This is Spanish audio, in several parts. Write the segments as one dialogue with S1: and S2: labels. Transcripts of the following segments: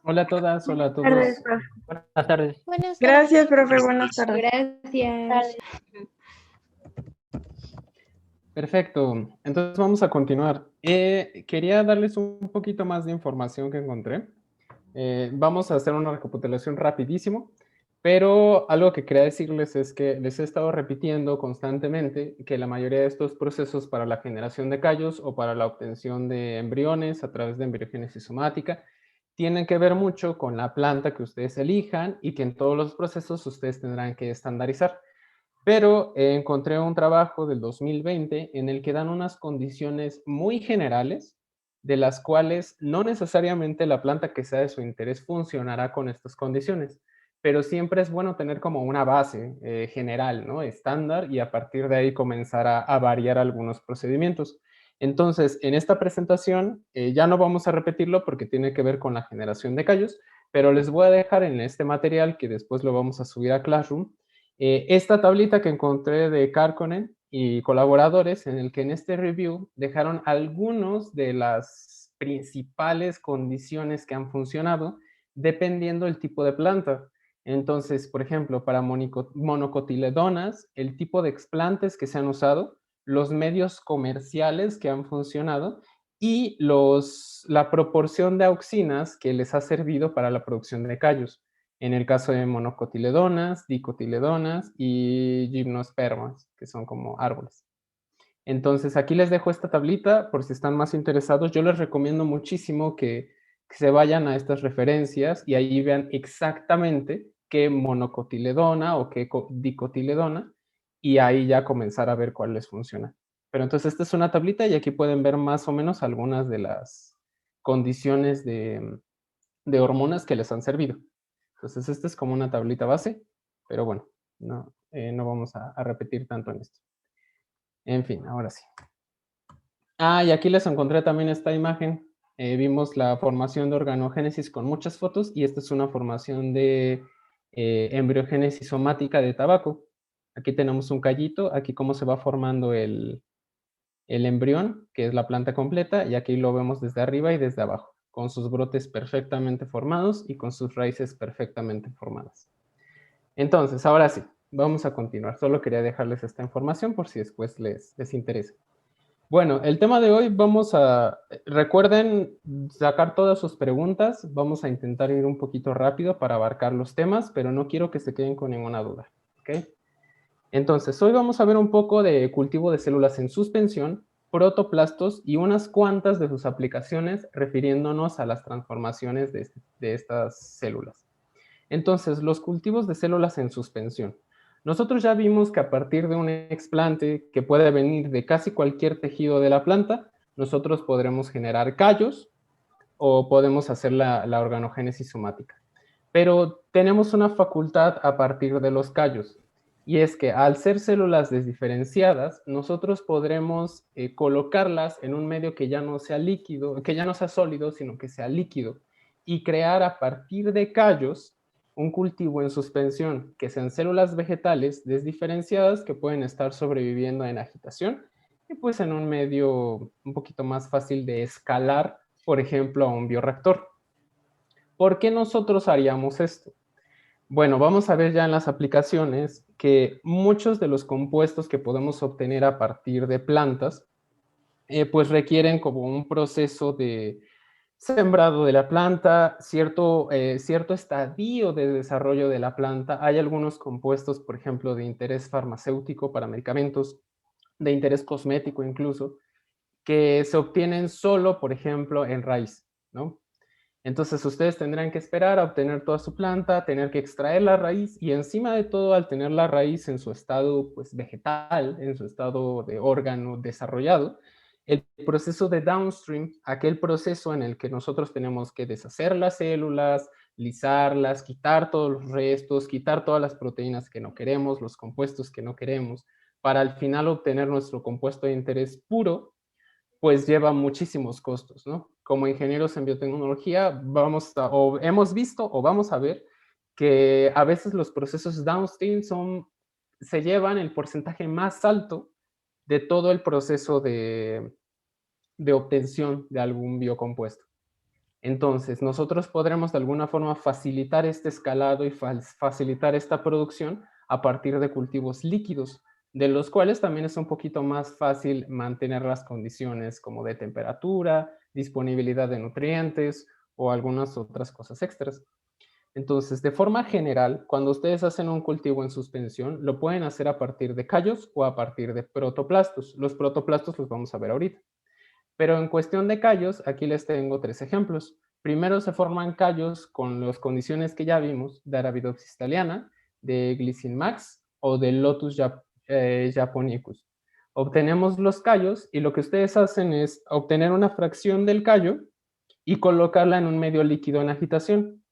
S1: Hola a todas, hola a
S2: Tardes,
S1: todos.
S2: profe.
S3: Buenas tardes.
S4: Buenas
S2: Gracias,
S4: tardes.
S2: profe. Buenas tardes.
S4: Gracias.
S1: Perfecto, entonces vamos a continuar. Quería darles un poquito más de información que encontré. Vamos a hacer una recapitulación rapidísimo, pero algo que quería decirles es que les he estado repitiendo constantemente que la mayoría de estos procesos para la generación de callos o para la obtención de embriones a través de embriogénesis somática tienen que ver mucho con la planta que ustedes elijan y que en todos los procesos ustedes tendrán que estandarizar. Pero encontré un trabajo del 2020 en el que dan unas condiciones muy generales de las cuales no necesariamente la planta que sea de su interés funcionará con estas condiciones, pero siempre es bueno tener como una base general, ¿no? Estándar, y a partir de ahí comenzar a variar algunos procedimientos. Entonces, en esta presentación ya no vamos a repetirlo porque tiene que ver con la generación de callos, pero les voy a dejar en este material, que después lo vamos a subir a Classroom, esta tablita que encontré de Karkonen y colaboradores, en el que en este review dejaron algunos de las principales condiciones que han funcionado dependiendo del tipo de planta. Entonces, por ejemplo, para monocotiledonas, el tipo de explantes que se han usado, los medios comerciales que han funcionado y la proporción de auxinas que les ha servido para la producción de callos. En el caso de monocotiledonas, dicotiledonas y gimnospermas, que son como árboles. Entonces, aquí les dejo esta tablita por si están más interesados. Yo les recomiendo muchísimo que se vayan a estas referencias y ahí vean exactamente qué monocotiledona o qué dicotiledona, y ahí ya comenzar a ver cuál les funciona. Pero entonces esta es una tablita y aquí pueden ver más o menos algunas de las condiciones de hormonas que les han servido. Entonces, esta es como una tablita base, pero bueno, no vamos a repetir tanto en esto. En fin, ahora sí. Y aquí les encontré también esta imagen. Vimos la formación de organogénesis con muchas fotos, y esta es una formación de embriogénesis somática de tabaco. Aquí tenemos un callito, aquí cómo se va formando el embrión, que es la planta completa, y aquí lo vemos desde arriba y desde abajo, con sus brotes perfectamente formados y con sus raíces perfectamente formadas. Entonces, ahora sí, vamos a continuar. Solo quería dejarles esta información por si después les interesa. Bueno, el tema de hoy recuerden sacar todas sus preguntas. Vamos a intentar ir un poquito rápido para abarcar los temas, pero no quiero que se queden con ninguna duda, ¿ok? Entonces, hoy vamos a ver un poco de cultivo de células en suspensión, protoplastos y unas cuantas de sus aplicaciones, refiriéndonos a las transformaciones de estas células. Entonces, los cultivos de células en suspensión. Nosotros ya vimos que a partir de un explante que puede venir de casi cualquier tejido de la planta, nosotros podremos generar callos o podemos hacer la organogénesis somática. Pero tenemos una facultad a partir de los callos, y es que al ser células desdiferenciadas, nosotros podremos colocarlas en un medio que ya no sea líquido, que ya no sea sólido, sino que sea líquido, y crear a partir de callos un cultivo en suspensión, que sean células vegetales desdiferenciadas que pueden estar sobreviviendo en agitación y pues en un medio un poquito más fácil de escalar, por ejemplo, a un bioreactor. ¿Por qué nosotros haríamos esto? Bueno, vamos a ver ya en las aplicaciones que muchos de los compuestos que podemos obtener a partir de plantas, pues requieren como un proceso de sembrado de la planta, cierto estadio de desarrollo de la planta. Hay algunos compuestos, por ejemplo, de interés farmacéutico para medicamentos, de interés cosmético incluso, que se obtienen solo, por ejemplo, en raíz, ¿no? Entonces ustedes tendrán que esperar a obtener toda su planta, tener que extraer la raíz, y encima de todo, al tener la raíz en su estado pues, vegetal, en su estado de órgano desarrollado, el proceso de downstream, aquel proceso en el que nosotros tenemos que deshacer las células, lisarlas, quitar todos los restos, quitar todas las proteínas que no queremos, los compuestos que no queremos, para al final obtener nuestro compuesto de interés puro, pues lleva muchísimos costos, ¿no? Como ingenieros en biotecnología hemos visto o vamos a ver que a veces los procesos downstream se llevan el porcentaje más alto de todo el proceso de obtención de algún biocompuesto. Entonces, nosotros podremos de alguna forma facilitar este escalado y facilitar esta producción a partir de cultivos líquidos, de los cuales también es un poquito más fácil mantener las condiciones como de temperatura, disponibilidad de nutrientes o algunas otras cosas extras. Entonces, de forma general, cuando ustedes hacen un cultivo en suspensión, lo pueden hacer a partir de callos o a partir de protoplastos. Los protoplastos los vamos a ver ahorita. Pero en cuestión de callos, aquí les tengo 3 ejemplos. Primero se forman callos con las condiciones que ya vimos de Arabidopsis thaliana, de Glycine max o de Lotus japonicus. Obtenemos los callos y lo que ustedes hacen es obtener una fracción del callo y colocarla en un medio líquido en agitación.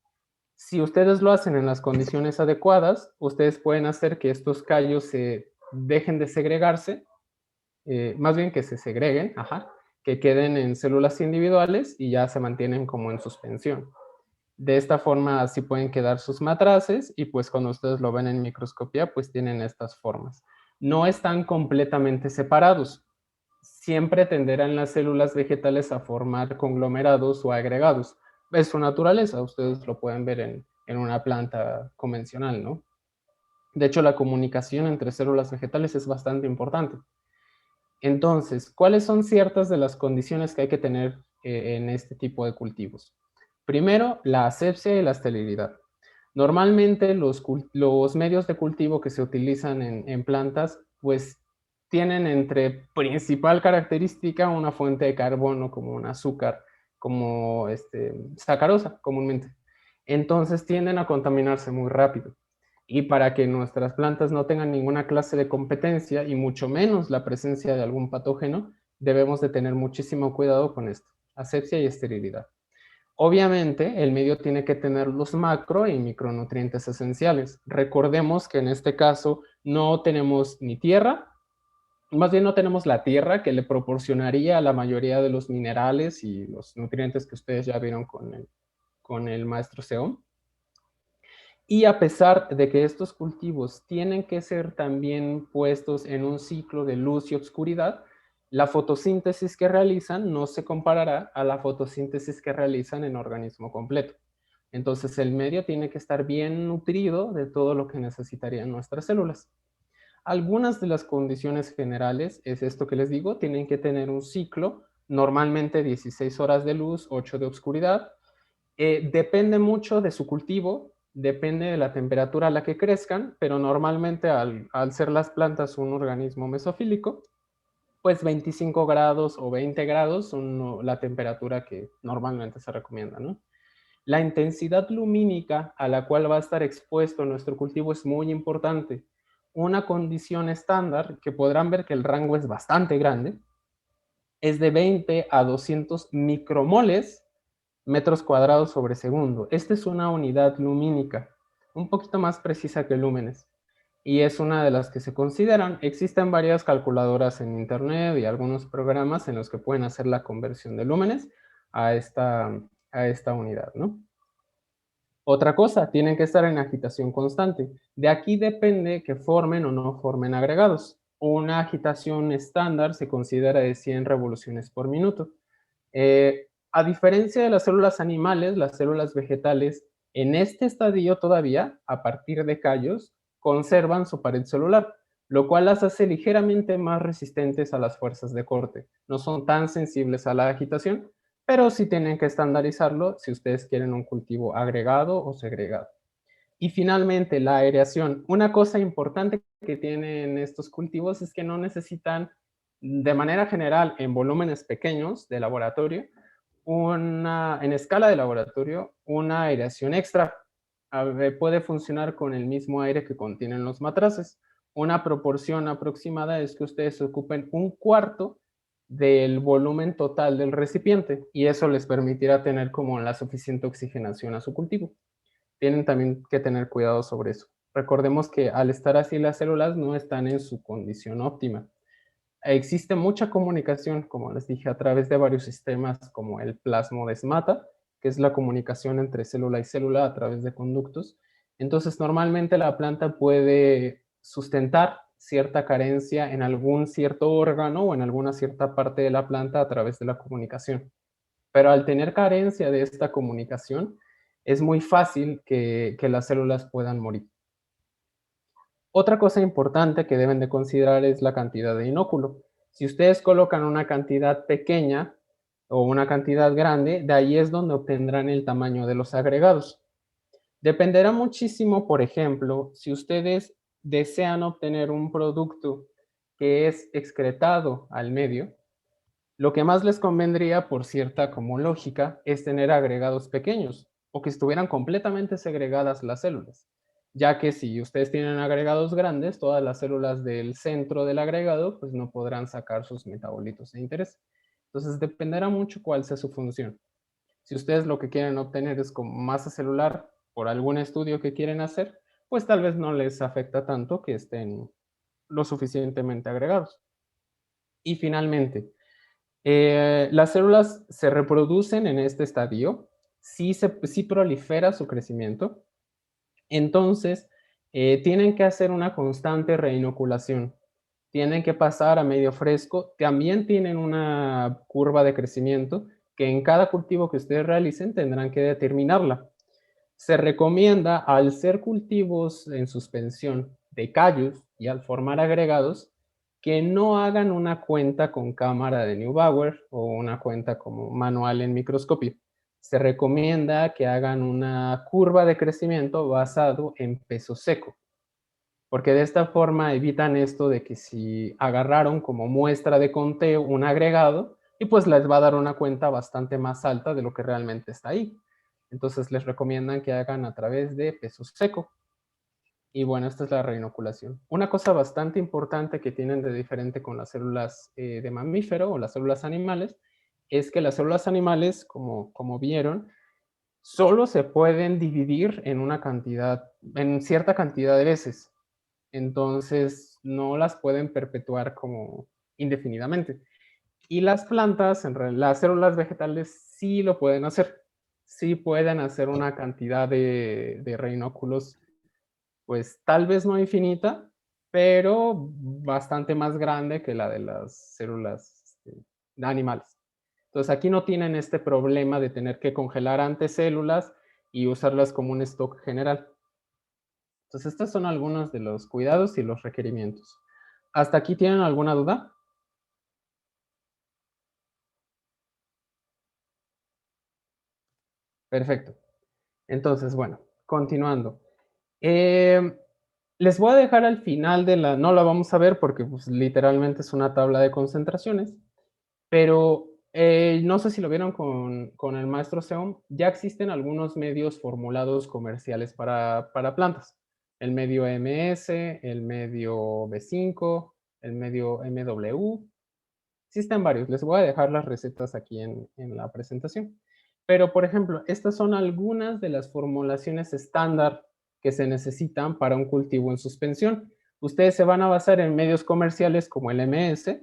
S1: Si ustedes lo hacen en las condiciones adecuadas, ustedes pueden hacer que estos callos se dejen de segregarse, más bien que se segreguen, ajá, que queden en células individuales y ya se mantienen como en suspensión. De esta forma así pueden quedar sus matraces y pues cuando ustedes lo ven en microscopía pues tienen estas formas. No están completamente separados. Siempre tenderán las células vegetales a formar conglomerados o agregados. Es su naturaleza, ustedes lo pueden ver en una planta convencional, ¿no? De hecho, la comunicación entre células vegetales es bastante importante. Entonces, ¿cuáles son ciertas de las condiciones que hay que tener en este tipo de cultivos? Primero, la asepsia y la esterilidad. Normalmente los medios de cultivo que se utilizan en plantas, pues tienen entre principal característica una fuente de carbono como un azúcar, como sacarosa comúnmente. Entonces tienden a contaminarse muy rápido. Y para que nuestras plantas no tengan ninguna clase de competencia y mucho menos la presencia de algún patógeno, debemos de tener muchísimo cuidado con esto, asepsia y esterilidad. Obviamente, el medio tiene que tener los macro y micronutrientes esenciales. Recordemos que en este caso no tenemos ni tierra, más bien no tenemos la tierra que le proporcionaría la mayoría de los minerales y los nutrientes que ustedes ya vieron con el maestro Seón. Y a pesar de que estos cultivos tienen que ser también puestos en un ciclo de luz y obscuridad, la fotosíntesis que realizan no se comparará a la fotosíntesis que realizan en organismo completo. Entonces el medio tiene que estar bien nutrido de todo lo que necesitarían nuestras células. Algunas de las condiciones generales es esto que les digo, tienen que tener un ciclo, normalmente 16 horas de luz, 8 de obscuridad. Depende mucho de su cultivo, depende de la temperatura a la que crezcan, pero normalmente al ser las plantas un organismo mesofílico, pues 25 grados o 20 grados son la temperatura que normalmente se recomienda, ¿no? La intensidad lumínica a la cual va a estar expuesto nuestro cultivo es muy importante. Una condición estándar, que podrán ver que el rango es bastante grande, es de 20 a 200 micromoles metros cuadrados sobre segundo. Esta es una unidad lumínica, un poquito más precisa que lúmenes, y es una de las que se consideran. Existen varias calculadoras en internet y algunos programas en los que pueden hacer la conversión de lúmenes a esta unidad, ¿no? Otra cosa, tienen que estar en agitación constante. De aquí depende que formen o no formen agregados. Una agitación estándar se considera de 100 revoluciones por minuto. A diferencia de las células animales, las células vegetales, en este estadio todavía, a partir de callos, conservan su pared celular, lo cual las hace ligeramente más resistentes a las fuerzas de corte. No son tan sensibles a la agitación, pero sí tienen que estandarizarlo si ustedes quieren un cultivo agregado o segregado. Y finalmente, la aireación. Una cosa importante que tienen estos cultivos es que no necesitan, de manera general, en volúmenes pequeños de laboratorio, en escala de laboratorio, una aireación extra. Puede funcionar con el mismo aire que contienen los matraces. Una proporción aproximada es que ustedes ocupen un cuarto del volumen total del recipiente y eso les permitirá tener como la suficiente oxigenación a su cultivo. Tienen también que tener cuidado sobre eso. Recordemos que al estar así las células no están en su condición óptima. Existe mucha comunicación, como les dije, a través de varios sistemas como el plasmodesmata, que es la comunicación entre célula y célula a través de conductos. Entonces, normalmente la planta puede sustentar cierta carencia en algún cierto órgano o en alguna cierta parte de la planta a través de la comunicación. Pero al tener carencia de esta comunicación, es muy fácil que las células puedan morir. Otra cosa importante que deben de considerar es la cantidad de inóculo. Si ustedes colocan una cantidad pequeña o una cantidad grande, de ahí es donde obtendrán el tamaño de los agregados. Dependerá muchísimo, por ejemplo, si ustedes desean obtener un producto que es excretado al medio, lo que más les convendría, por cierta como lógica, es tener agregados pequeños o que estuvieran completamente segregadas las células, ya que si ustedes tienen agregados grandes, todas las células del centro del agregado pues no podrán sacar sus metabolitos de interés. Entonces dependerá mucho cuál sea su función. Si ustedes lo que quieren obtener es como masa celular por algún estudio que quieren hacer, pues tal vez no les afecta tanto que estén lo suficientemente agregados. Y finalmente, las células se reproducen en este estadio, sí prolifera su crecimiento, entonces tienen que hacer una constante reinoculación, tienen que pasar a medio fresco, también tienen una curva de crecimiento que en cada cultivo que ustedes realicen tendrán que determinarla. Se recomienda, al ser cultivos en suspensión de callos y al formar agregados, que no hagan una cuenta con cámara de Neubauer o una cuenta como manual en microscopio. Se recomienda que hagan una curva de crecimiento basado en peso seco, porque de esta forma evitan esto de que si agarraron como muestra de conteo un agregado, y pues les va a dar una cuenta bastante más alta de lo que realmente está ahí. Entonces les recomiendan que hagan a través de peso seco. Y bueno, esta es la reinoculación. Una cosa bastante importante que tienen de diferente con las células de mamífero o las células animales es que las células animales, como vieron, solo se pueden dividir en una cantidad, en cierta cantidad de veces. Entonces no las pueden perpetuar como indefinidamente. Y las plantas, las células vegetales sí lo pueden hacer. Sí pueden hacer una cantidad de reinóculos, pues tal vez no infinita, pero bastante más grande que la de las células animales. Entonces aquí no tienen este problema de tener que congelar antes células y usarlas como un stock general. Entonces estos son algunos de los cuidados y los requerimientos. ¿Hasta aquí tienen alguna duda? Perfecto. Entonces, bueno, continuando. Eh, Les voy a dejar al final de la, no la vamos a ver porque pues, literalmente es una tabla de concentraciones, pero no sé si lo vieron con el maestro Seom, ya existen algunos medios formulados comerciales para plantas. El medio MS, el medio B5, el medio MW. Existen varios, les voy a dejar las recetas aquí en la presentación. Pero, por ejemplo, estas son algunas de las formulaciones estándar que se necesitan para un cultivo en suspensión. Ustedes se van a basar en medios comerciales como el MS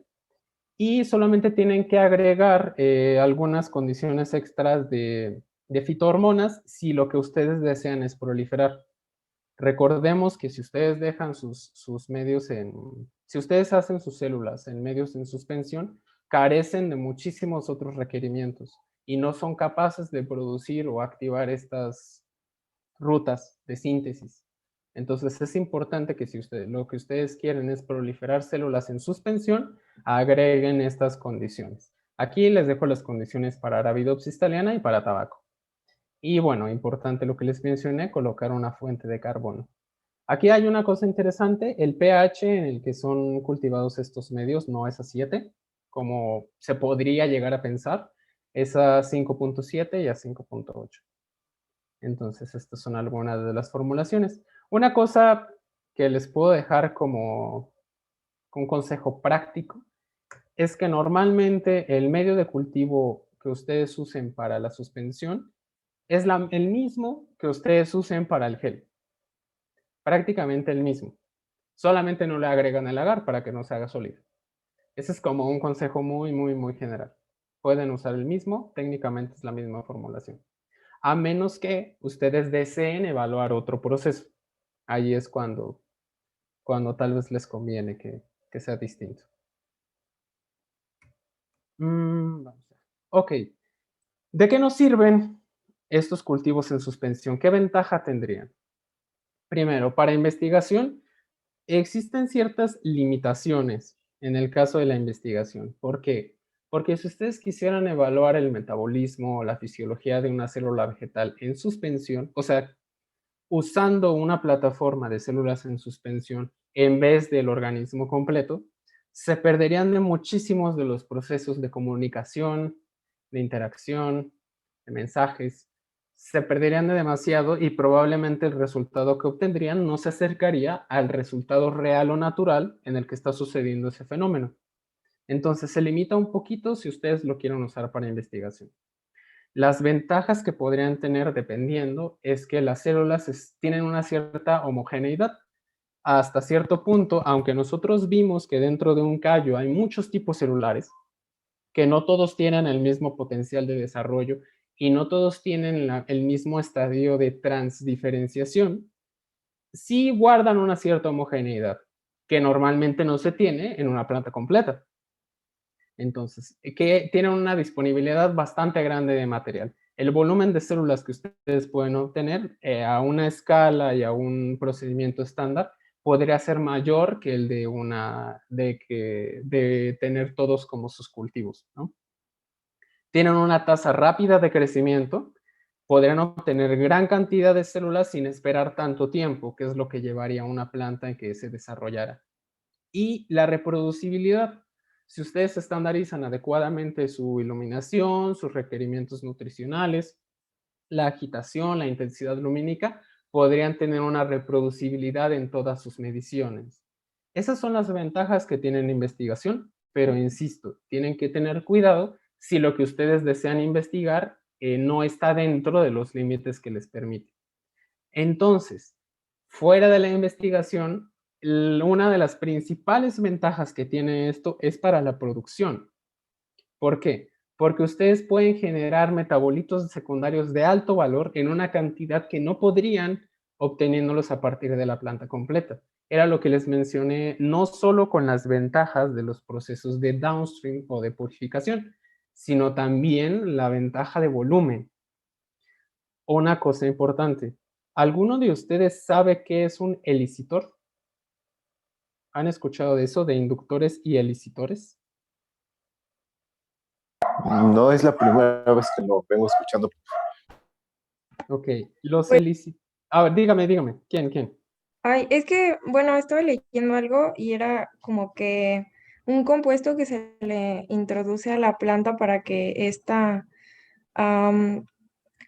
S1: y solamente tienen que agregar algunas condiciones extras de fitohormonas si lo que ustedes desean es proliferar. Recordemos que si ustedes dejan sus medios si ustedes hacen sus células en medios en suspensión, carecen de muchísimos otros requerimientos y no son capaces de producir o activar estas rutas de síntesis. Entonces es importante que si lo que ustedes quieren es proliferar células en suspensión, agreguen estas condiciones. Aquí les dejo las condiciones para Arabidopsis thaliana y para tabaco. Y bueno, importante lo que les mencioné, colocar una fuente de carbono. Aquí hay una cosa interesante, el pH en el que son cultivados estos medios no es a 7, como se podría llegar a pensar, es a 5.7 y a 5.8. Entonces, estas son algunas de las formulaciones. Una cosa que les puedo dejar como un consejo práctico es que normalmente el medio de cultivo que ustedes usen para la suspensión es el mismo que ustedes usen para el gel, prácticamente el mismo. Solamente no le agregan el agar para que no se haga sólido. Ese es como un consejo muy, muy, muy general. Pueden usar el mismo, técnicamente es la misma formulación. A menos que ustedes deseen evaluar otro proceso. Ahí es cuando tal vez les conviene que sea distinto. Vamos a ver. Ok, ¿De qué nos sirven estos cultivos en suspensión? ¿Qué ventaja tendrían? Primero, para investigación, existen ciertas limitaciones en el caso de la investigación. ¿Por qué? Porque si ustedes quisieran evaluar el metabolismo o la fisiología de una célula vegetal en suspensión, o sea, usando una plataforma de células en suspensión en vez del organismo completo, se perderían de muchísimos de los procesos de comunicación, de interacción, de mensajes. Se perderían de demasiado y probablemente el resultado que obtendrían no se acercaría al resultado real o natural en el que está sucediendo ese fenómeno. Entonces se limita un poquito si ustedes lo quieren usar para investigación. Las ventajas que podrían tener dependiendo es que las células tienen una cierta homogeneidad. Hasta cierto punto, aunque nosotros vimos que dentro de un callo hay muchos tipos celulares, que no todos tienen el mismo potencial de desarrollo y no todos tienen el mismo estadio de transdiferenciación, sí guardan una cierta homogeneidad, que normalmente no se tiene en una planta completa. Entonces, que tienen una disponibilidad bastante grande de material. El volumen de células que ustedes pueden obtener a una escala y a un procedimiento estándar podría ser mayor que el de tener todos como sus cultivos, ¿no? Tienen una tasa rápida de crecimiento, podrían obtener gran cantidad de células sin esperar tanto tiempo, que es lo que llevaría a una planta en que se desarrollara. Y la reproducibilidad. Si ustedes estandarizan adecuadamente su iluminación, sus requerimientos nutricionales, la agitación, la intensidad lumínica, podrían tener una reproducibilidad en todas sus mediciones. Esas son las ventajas que tienen la investigación, pero insisto, tienen que tener cuidado si lo que ustedes desean investigar no está dentro de los límites que les permite. Entonces, fuera de la investigación, una de las principales ventajas que tiene esto es para la producción. ¿Por qué? Porque ustedes pueden generar metabolitos secundarios de alto valor en una cantidad que no podrían obteniéndolos a partir de la planta completa. Era lo que les mencioné, no solo con las ventajas de los procesos de downstream o de purificación, sino también la ventaja de volumen. Una cosa importante, ¿alguno de ustedes sabe qué es un elicitor? ¿Han escuchado de eso, de inductores y elicitores?
S2: No es la primera vez que lo vengo escuchando.
S1: Ok, los
S3: Pues,
S1: elicitores... A ver, dígame, ¿quién?
S3: ay, es que, bueno, estaba leyendo algo y era como que un compuesto que se le introduce a la planta para que esta, am,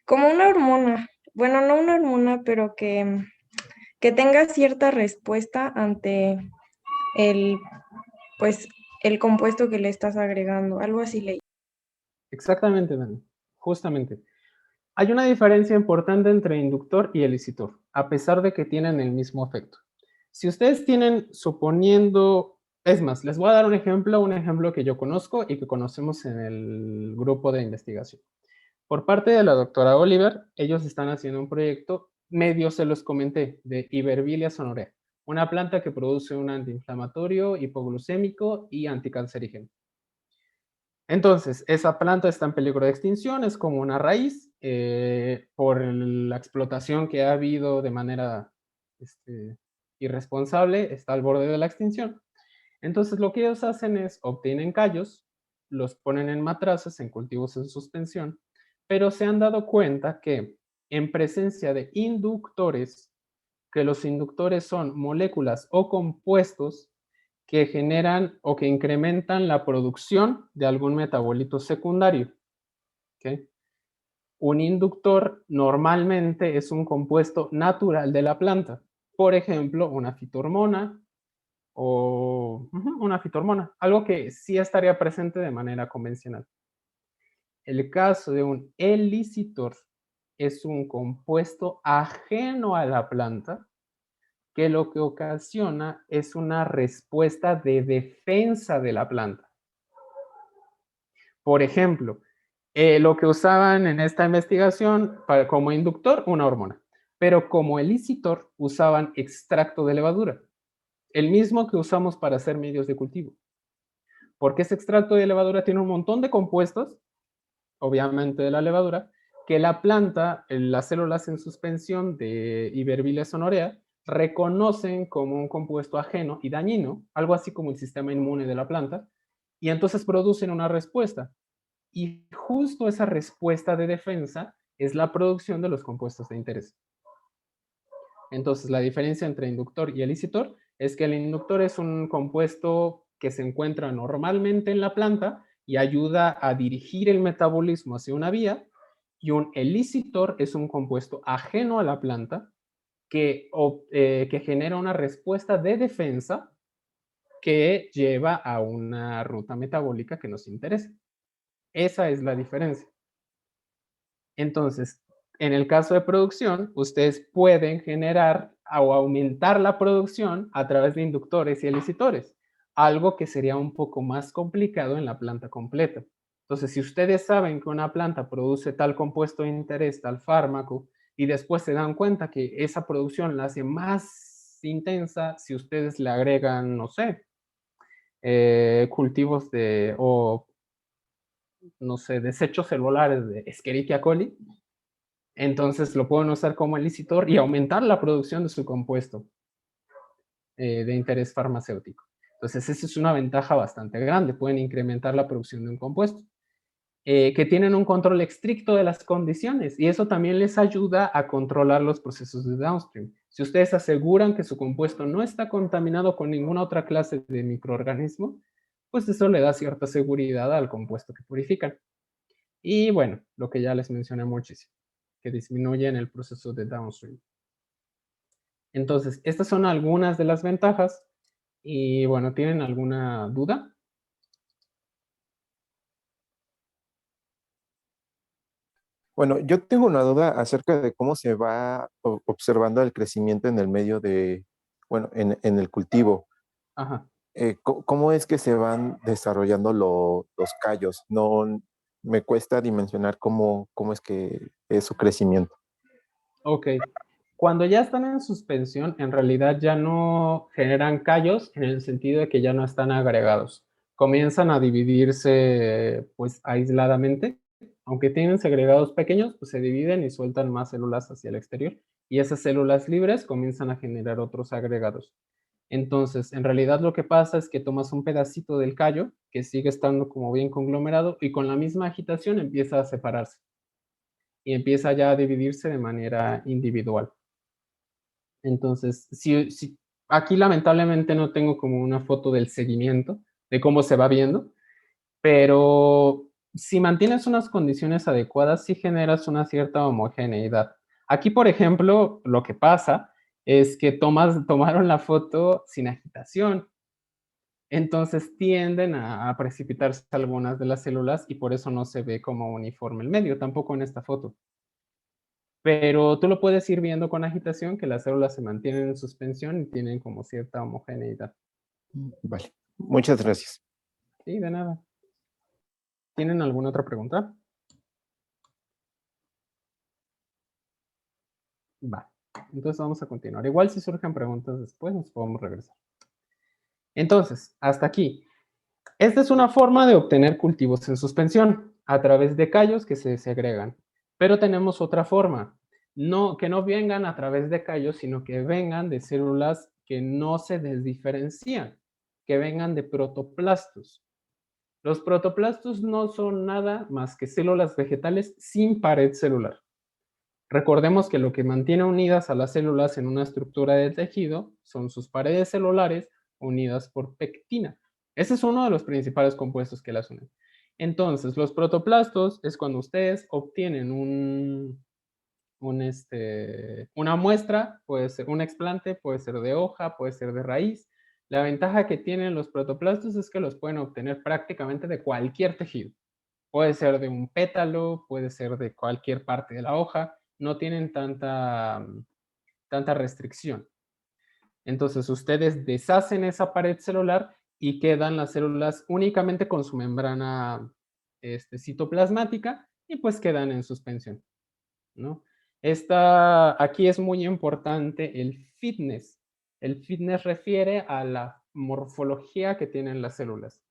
S3: como una hormona, bueno, no una hormona, pero que tenga cierta respuesta ante el, pues, el compuesto que le estás agregando, algo así leí.
S1: Exactamente, Dani, justamente. Hay una diferencia importante entre inductor y elicitor, a pesar de que tienen el mismo efecto. Si ustedes tienen, suponiendo, es más, les voy a dar un ejemplo que yo conozco y que conocemos en el grupo de investigación. Por parte de la doctora Oliver, ellos están haciendo un proyecto, medio se los comenté, de Ibervilla sonorea, una planta que produce un antiinflamatorio, hipoglucémico y anticancerígeno. Entonces, esa planta está en peligro de extinción, es como una raíz, por la explotación que ha habido de manera irresponsable, está al borde de la extinción. Entonces, lo que ellos hacen es, obtienen callos, los ponen en matraces, en cultivos en suspensión, pero se han dado cuenta que en presencia de inductores, que los inductores son moléculas o compuestos que generan o que incrementan la producción de algún metabolito secundario. ¿Okay? Un inductor normalmente es un compuesto natural de la planta. Por ejemplo, una fitohormona o una fitohormona, algo que sí estaría presente de manera convencional. El caso de un elicitor es un compuesto ajeno a la planta que lo que ocasiona es una respuesta de defensa de la planta. Por ejemplo, lo que usaban en esta investigación como inductor, una hormona, pero como elicitor usaban extracto de levadura, el mismo que usamos para hacer medios de cultivo. Porque ese extracto de levadura tiene un montón de compuestos obviamente de la levadura, que la planta, las células en suspensión de Iberville sonorea, reconocen como un compuesto ajeno y dañino, algo así como el sistema inmune de la planta, y entonces producen una respuesta. Y justo esa respuesta de defensa es la producción de los compuestos de interés. Entonces, la diferencia entre inductor y elicitor es que el inductor es un compuesto que se encuentra normalmente en la planta y ayuda a dirigir el metabolismo hacia una vía, y un elicitor es un compuesto ajeno a la planta que genera una respuesta de defensa que lleva a una ruta metabólica que nos interesa. Esa es la diferencia. Entonces, en el caso de producción, ustedes pueden generar o aumentar la producción a través de inductores y elicitores, algo que sería un poco más complicado en la planta completa. Entonces, si ustedes saben que una planta produce tal compuesto de interés, tal fármaco, y después se dan cuenta que esa producción la hace más intensa si ustedes le agregan, no sé, cultivos o no sé, desechos celulares de Escherichia coli, entonces lo pueden usar como elicitor y aumentar la producción de su compuesto de interés farmacéutico. Entonces, esa es una ventaja bastante grande. Pueden incrementar la producción de un compuesto. Que tienen un control estricto de las condiciones y eso también les ayuda a controlar los procesos de downstream. Si ustedes aseguran que su compuesto no está contaminado con ninguna otra clase de microorganismo, pues eso le da cierta seguridad al compuesto que purifican. Y bueno, lo que ya les mencioné muchísimo, que disminuyen el proceso de downstream. Entonces, estas son algunas de las ventajas. Y bueno, ¿tienen alguna duda?
S2: Bueno, yo tengo una duda acerca de cómo se va observando el crecimiento en el medio de, bueno, en el cultivo.
S1: Ajá.
S2: ¿Cómo es que se van desarrollando los callos? No me cuesta dimensionar cómo es que es su crecimiento.
S1: Ok. Cuando ya están en suspensión, en realidad ya no generan callos en el sentido de que ya no están agregados. Comienzan a dividirse pues aisladamente. Aunque tienen segregados pequeños, pues se dividen y sueltan más células hacia el exterior. Y esas células libres comienzan a generar otros agregados. Entonces, en realidad lo que pasa es que tomas un pedacito del callo que sigue estando como bien conglomerado y con la misma agitación empieza a separarse y empieza ya a dividirse de manera individual. Entonces, si aquí lamentablemente no tengo como una foto del seguimiento, de cómo se va viendo, pero si mantienes unas condiciones adecuadas, sí generas una cierta homogeneidad. Aquí, por ejemplo, lo que pasa es que tomaron la foto sin agitación, entonces tienden a precipitarse algunas de las células y por eso no se ve como uniforme el medio, tampoco en esta foto. Pero tú lo puedes ir viendo con agitación que las células se mantienen en suspensión y tienen como cierta homogeneidad.
S2: Vale, muchas gracias.
S1: Sí, de nada. ¿Tienen alguna otra pregunta? Va. Entonces vamos a continuar. Igual si surgen preguntas después, nos podemos regresar. Entonces, hasta aquí. Esta es una forma de obtener cultivos en suspensión a través de callos que se segregan. Pero tenemos otra forma. Que no vengan a través de callos, sino que vengan de células que no se desdiferencian, que vengan de protoplastos. Los protoplastos no son nada más que células vegetales sin pared celular. Recordemos que lo que mantiene unidas a las células en una estructura de tejido son sus paredes celulares unidas por pectina. Ese es uno de los principales compuestos que las unen. Entonces, los protoplastos es cuando ustedes obtienen una muestra, puede ser un explante, puede ser de hoja, puede ser de raíz. La ventaja que tienen los protoplastos es que los pueden obtener prácticamente de cualquier tejido. Puede ser de un pétalo, puede ser de cualquier parte de la hoja, no tienen tanta restricción. Entonces ustedes deshacen esa pared celular y quedan las células únicamente con su membrana citoplasmática y pues quedan en suspensión, ¿no? Aquí es muy importante el fitness. El fitness refiere a la morfología que tienen las células.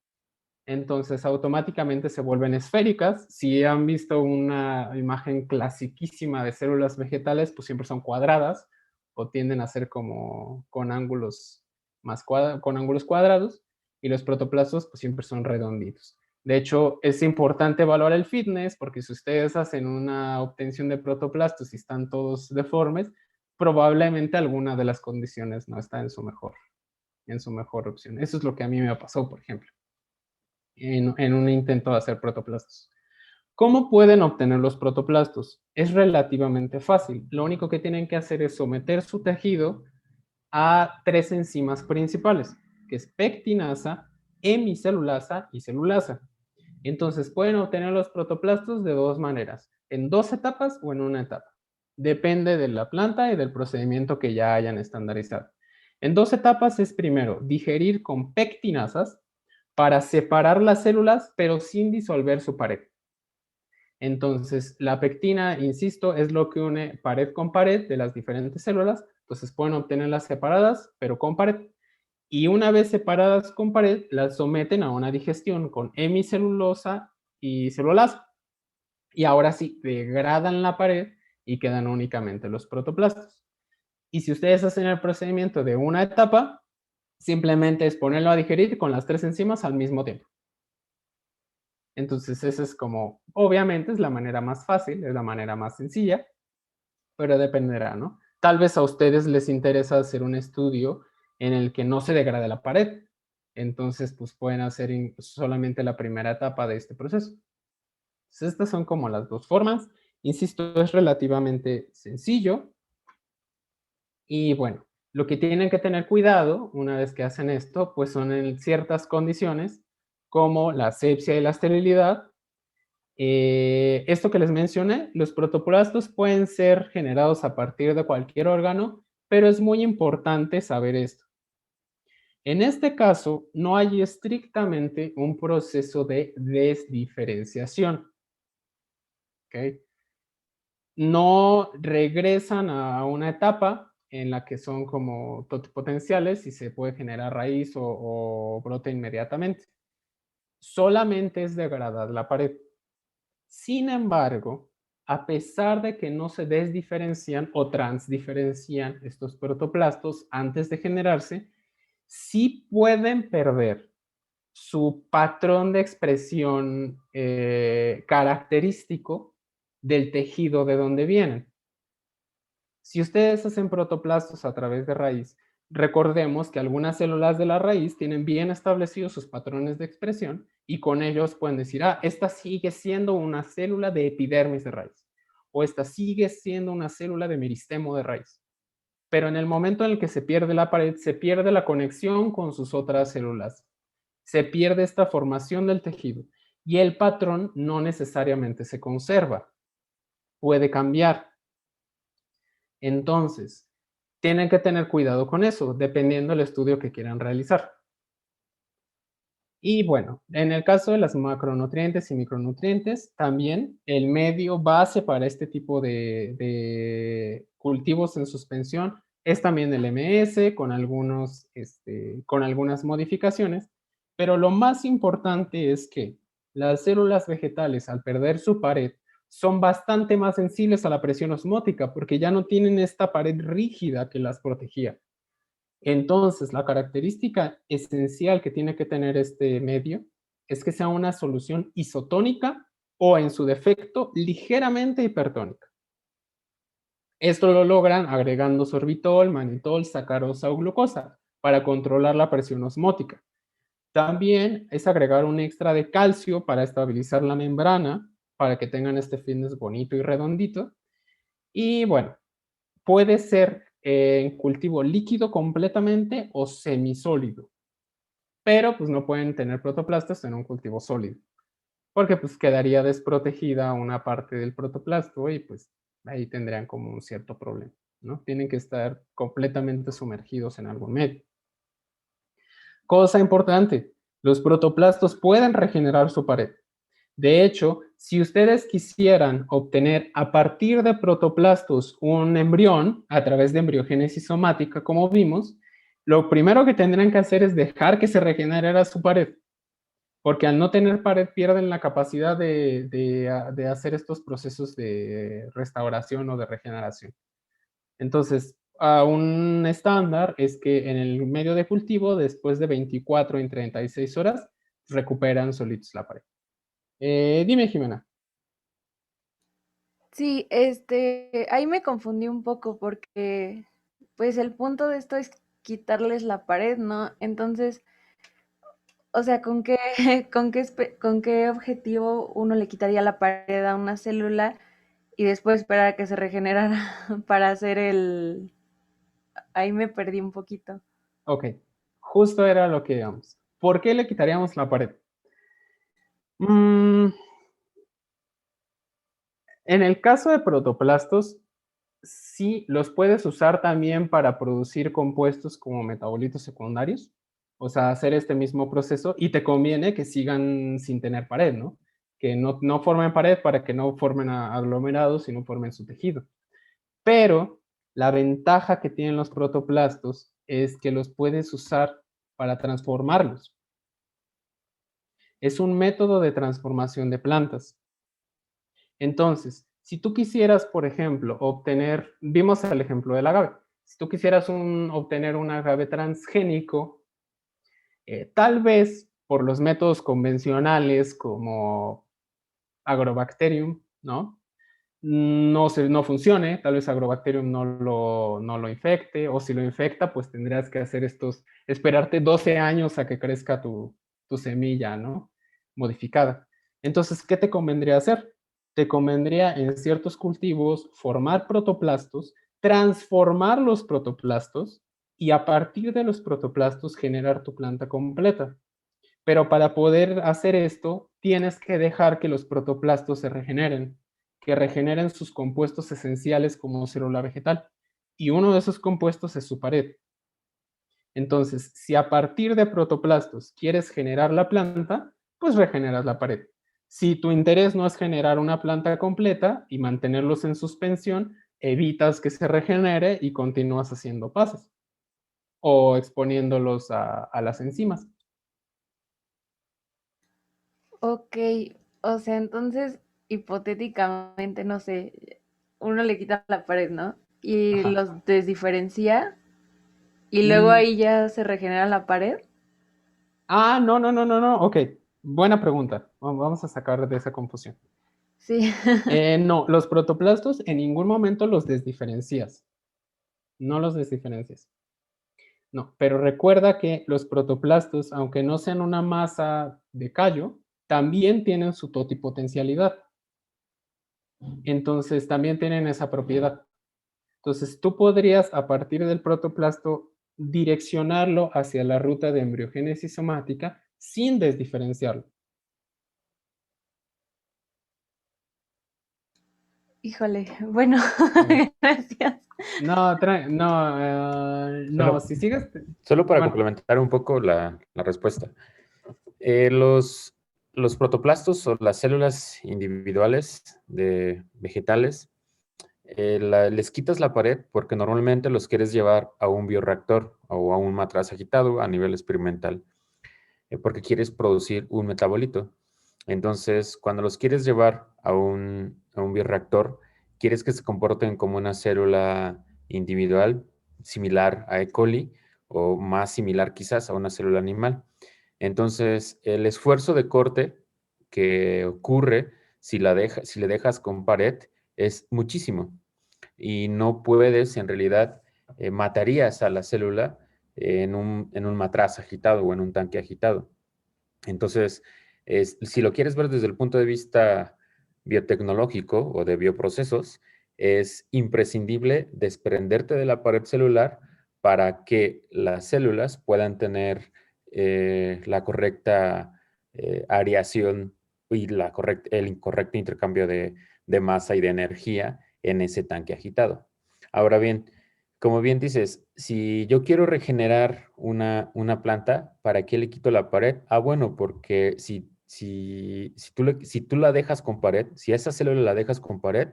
S1: Entonces automáticamente se vuelven esféricas. Si han visto una imagen clasiquísima de células vegetales, pues siempre son cuadradas o tienden a ser como con ángulos con ángulos cuadrados, y los protoplastos pues siempre son redonditos. De hecho, es importante evaluar el fitness porque si ustedes hacen una obtención de protoplastos y están todos deformes, probablemente alguna de las condiciones no está en su mejor opción. Eso es lo que a mí me pasó, por ejemplo, en un intento de hacer protoplastos. ¿Cómo pueden obtener los protoplastos? Es relativamente fácil. Lo único que tienen que hacer es someter su tejido a 3 enzimas principales, que es pectinasa, hemicelulasa y celulasa. Entonces pueden obtener los protoplastos de 2 maneras, en 2 etapas o en una etapa. Depende de la planta y del procedimiento que ya hayan estandarizado. En 2 etapas es primero digerir con pectinasas para separar las células, pero sin disolver su pared. Entonces, la pectina, insisto, es lo que une pared con pared de las diferentes células. Entonces, pueden obtenerlas separadas, pero con pared. Y una vez separadas con pared, las someten a una digestión con hemicelulosa y celulasa. Y ahora sí, degradan la pared y quedan únicamente los protoplastos. Y si ustedes hacen el procedimiento de una etapa, simplemente es ponerlo a digerir con las 3 enzimas al mismo tiempo. Entonces, esa es como, obviamente es la manera más fácil, es la manera más sencilla, pero dependerá, ¿no? Tal vez a ustedes les interesa hacer un estudio en el que no se degrade la pared. Entonces, pues pueden hacer solamente la primera etapa de este proceso. Entonces, estas son como las 2 formas. Insisto, es relativamente sencillo. Y bueno, lo que tienen que tener cuidado una vez que hacen esto, pues son en ciertas condiciones, como la asepsia y la esterilidad. Esto que les mencioné, los protoplastos pueden ser generados a partir de cualquier órgano, pero es muy importante saber esto. En este caso, no hay estrictamente un proceso de desdiferenciación. ¿Okay? No regresan a una etapa en la que son como totipotenciales y se puede generar raíz o brote inmediatamente. Solamente es degradar la pared. Sin embargo, a pesar de que no se desdiferencian o transdiferencian estos protoplastos antes de generarse, sí pueden perder su patrón de expresión característico del tejido de donde vienen. Si ustedes hacen protoplastos a través de raíz, recordemos que algunas células de la raíz tienen bien establecidos sus patrones de expresión y con ellos pueden decir, esta sigue siendo una célula de epidermis de raíz o esta sigue siendo una célula de meristemo de raíz. Pero en el momento en el que se pierde la pared, se pierde la conexión con sus otras células. Se pierde esta formación del tejido y el patrón no necesariamente se conserva. Puede cambiar. Entonces, tienen que tener cuidado con eso, dependiendo del estudio que quieran realizar. Y bueno, en el caso de las macronutrientes y micronutrientes, también el medio base para este tipo de cultivos en suspensión es también el MS con algunas modificaciones, pero lo más importante es que las células vegetales, al perder su pared, son bastante más sensibles a la presión osmótica porque ya no tienen esta pared rígida que las protegía. Entonces, la característica esencial que tiene que tener este medio es que sea una solución isotónica o, en su defecto, ligeramente hipertónica. Esto lo logran agregando sorbitol, manitol, sacarosa o glucosa para controlar la presión osmótica. También es agregar un extra de calcio para estabilizar la membrana, para que tengan este fitness bonito y redondito. Y bueno, puede ser en cultivo líquido completamente o semisólido, pero pues no pueden tener protoplastos en un cultivo sólido, porque pues quedaría desprotegida una parte del protoplasto y pues ahí tendrían como un cierto problema, ¿no? Tienen que estar completamente sumergidos en algún medio. Cosa importante, los protoplastos pueden regenerar su pared. De hecho, si ustedes quisieran obtener a partir de protoplastos un embrión a través de embriogénesis somática, como vimos, lo primero que tendrían que hacer es dejar que se regenerara su pared. porque al no tener pared pierden la capacidad de hacer estos procesos de restauración o de regeneración. Entonces, un estándar es que en el medio de cultivo, después de 24 en 36 horas, recuperan solitos la pared. Dime, Jimena.
S4: Sí, ahí me confundí un poco porque, pues el punto de esto es quitarles la pared, ¿no? Entonces, o sea, con qué objetivo uno le quitaría la pared a una célula y después esperar a que se regenerara para hacer el... Ahí me perdí un poquito.
S1: Ok, justo era lo que íbamos. ¿Por qué le quitaríamos la pared? En el caso de protoplastos, sí los puedes usar también para producir compuestos como metabolitos secundarios, o sea, hacer este mismo proceso y te conviene que sigan sin tener pared, ¿no? Que no formen pared para que no formen aglomerados y no formen su tejido. Pero la ventaja que tienen los protoplastos es que los puedes usar para transformarlos. Es un método de transformación de plantas. Entonces, si tú quisieras, por ejemplo, obtener, vimos el ejemplo del agave, si tú quisieras obtener un agave transgénico, tal vez por los métodos convencionales como Agrobacterium, ¿no? No funcione, tal vez Agrobacterium no lo infecte, o si lo infecta, pues tendrías que hacer esperarte 12 años a que crezca tu semilla, ¿no? Modificada. Entonces, ¿qué te convendría hacer? Te convendría en ciertos cultivos formar protoplastos, transformar los protoplastos y a partir de los protoplastos generar tu planta completa. Pero para poder hacer esto, tienes que dejar que los protoplastos se regeneren, que regeneren sus compuestos esenciales como célula vegetal. Y uno de esos compuestos es su pared. Entonces, si a partir de protoplastos quieres generar la planta, pues regeneras la pared. Si tu interés no es generar una planta completa y mantenerlos en suspensión, evitas que se regenere y continúas haciendo pasos o exponiéndolos a las enzimas.
S4: Ok, o sea, entonces, hipotéticamente, no sé, uno le quita la pared, ¿no? Y
S1: Ajá.
S4: los desdiferencia y luego
S1: Mm,
S4: ahí ya se regenera la pared.
S1: no. Ok, buena pregunta. Vamos a sacar de esa confusión.
S4: Sí.
S1: No, los protoplastos en ningún momento los desdiferencias. No los desdiferencias. No, pero recuerda que los protoplastos, aunque no sean una masa de callo, también tienen su totipotencialidad. Entonces, también tienen esa propiedad. Entonces, tú podrías, a partir del protoplasto, direccionarlo hacia la ruta de embriogénesis somática sin desdiferenciarlo.
S4: Híjole, bueno, gracias.
S1: No,
S5: Solo,
S1: si sigues,
S5: solo para
S1: bueno,
S5: complementar un poco la respuesta. Los protoplastos o las células individuales de vegetales, les quitas la pared porque normalmente los quieres llevar a un bioreactor o a un matraz agitado a nivel experimental, porque quieres producir un metabolito. Entonces, cuando los quieres llevar a un bioreactor, quieres que se comporten como una célula individual, similar a E. coli, o más similar quizás a una célula animal. Entonces, el esfuerzo de corte que ocurre si le dejas con pared es muchísimo. Y no puedes, en realidad, matarías a la célula en un matraz agitado o en un tanque agitado. Entonces, si lo quieres ver desde el punto de vista biotecnológico o de bioprocesos, es imprescindible desprenderte de la pared celular para que las células puedan tener la correcta areación y el correcto intercambio de masa y de energía en ese tanque agitado. Ahora bien, como bien dices, si yo quiero regenerar una planta, ¿para qué le quito la pared? Ah, bueno, porque si tú la dejas con pared, si esa célula la dejas con pared,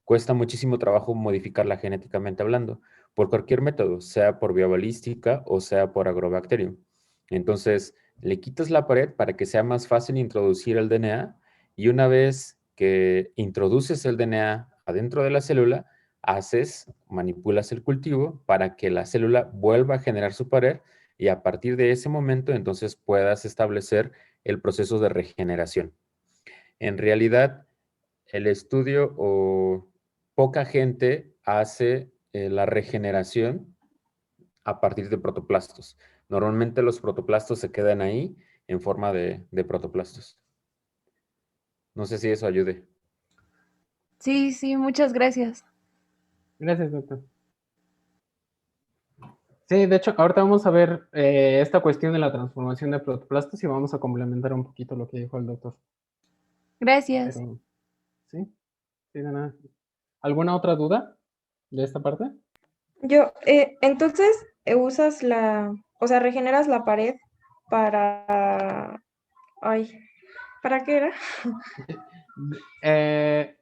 S5: cuesta muchísimo trabajo modificarla genéticamente hablando, por cualquier método, sea por biobalística o sea por agrobacterium. Entonces, Le quitas la pared para que sea más fácil introducir el DNA y una vez que introduces el DNA adentro de la célula, manipulas el cultivo para que la célula vuelva a generar su pared y a partir de ese momento entonces puedas establecer el proceso de regeneración. En realidad, el estudio o poca gente hace la regeneración a partir de protoplastos. Normalmente los protoplastos se quedan ahí en forma de protoplastos. No sé si eso ayude.
S4: Sí, sí, muchas gracias.
S1: Gracias, doctor. Sí, de hecho, ahorita vamos a ver esta cuestión de la transformación de protoplastos y vamos a complementar un poquito lo que dijo el doctor.
S4: Gracias.
S1: Pero, sí, sí, de nada. ¿Alguna otra duda de esta parte?
S3: Entonces, usas o sea, regeneras la pared para, ay, ¿para qué era?
S1: Eh,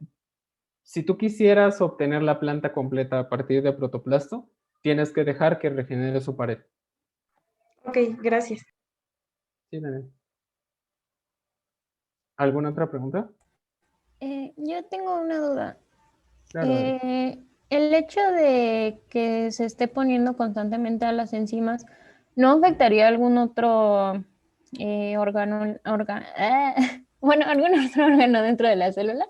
S1: si tú quisieras obtener la planta completa a partir de protoplasto, tienes que dejar que regenere su pared.
S3: Ok, gracias.
S1: Sí, Daniel. ¿Alguna otra pregunta?
S6: Yo tengo una duda.
S1: Claro, Dani.
S6: El hecho de que se esté poniendo constantemente a las enzimas, ¿no afectaría algún otro bueno, algún otro órgano dentro de la célula?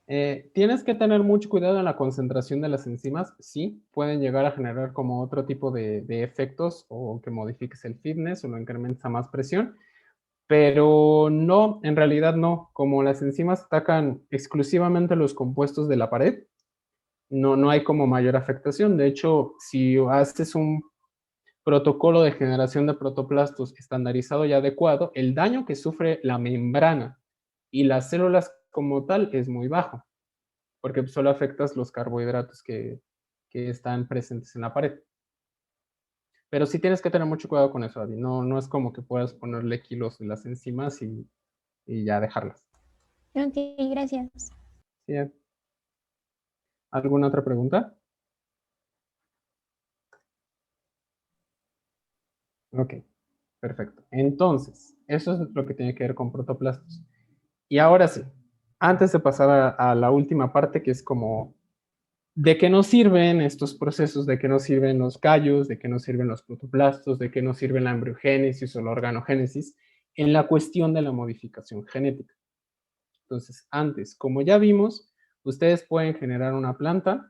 S1: Tienes que tener mucho cuidado en la concentración de las enzimas. Sí, pueden llegar a generar como otro tipo de efectos o que modifiques el fitness o lo incrementes a más presión, pero no, en realidad no. Como las enzimas atacan exclusivamente los compuestos de la pared, no hay como mayor afectación. De hecho, si haces un protocolo de generación de protoplastos estandarizado y adecuado, el daño que sufre la membrana y las células como tal es muy bajo, porque solo afectas los carbohidratos que están presentes en la pared. Pero sí tienes que tener mucho cuidado con eso, Adi. No es como que puedas ponerle kilos de las enzimas y ya dejarlas.
S6: Ok, gracias.
S1: ¿Sí? ¿Alguna otra pregunta? Ok, perfecto. Entonces, eso es lo que tiene que ver con protoplastos. Y ahora sí, antes de pasar a la última parte, que es como de qué nos sirven estos procesos, de qué nos sirven los callos, de qué nos sirven los protoplastos, de qué nos sirve la embriogénesis o la organogénesis, en la cuestión de la modificación genética. Entonces, antes, como ya vimos, ustedes pueden generar una planta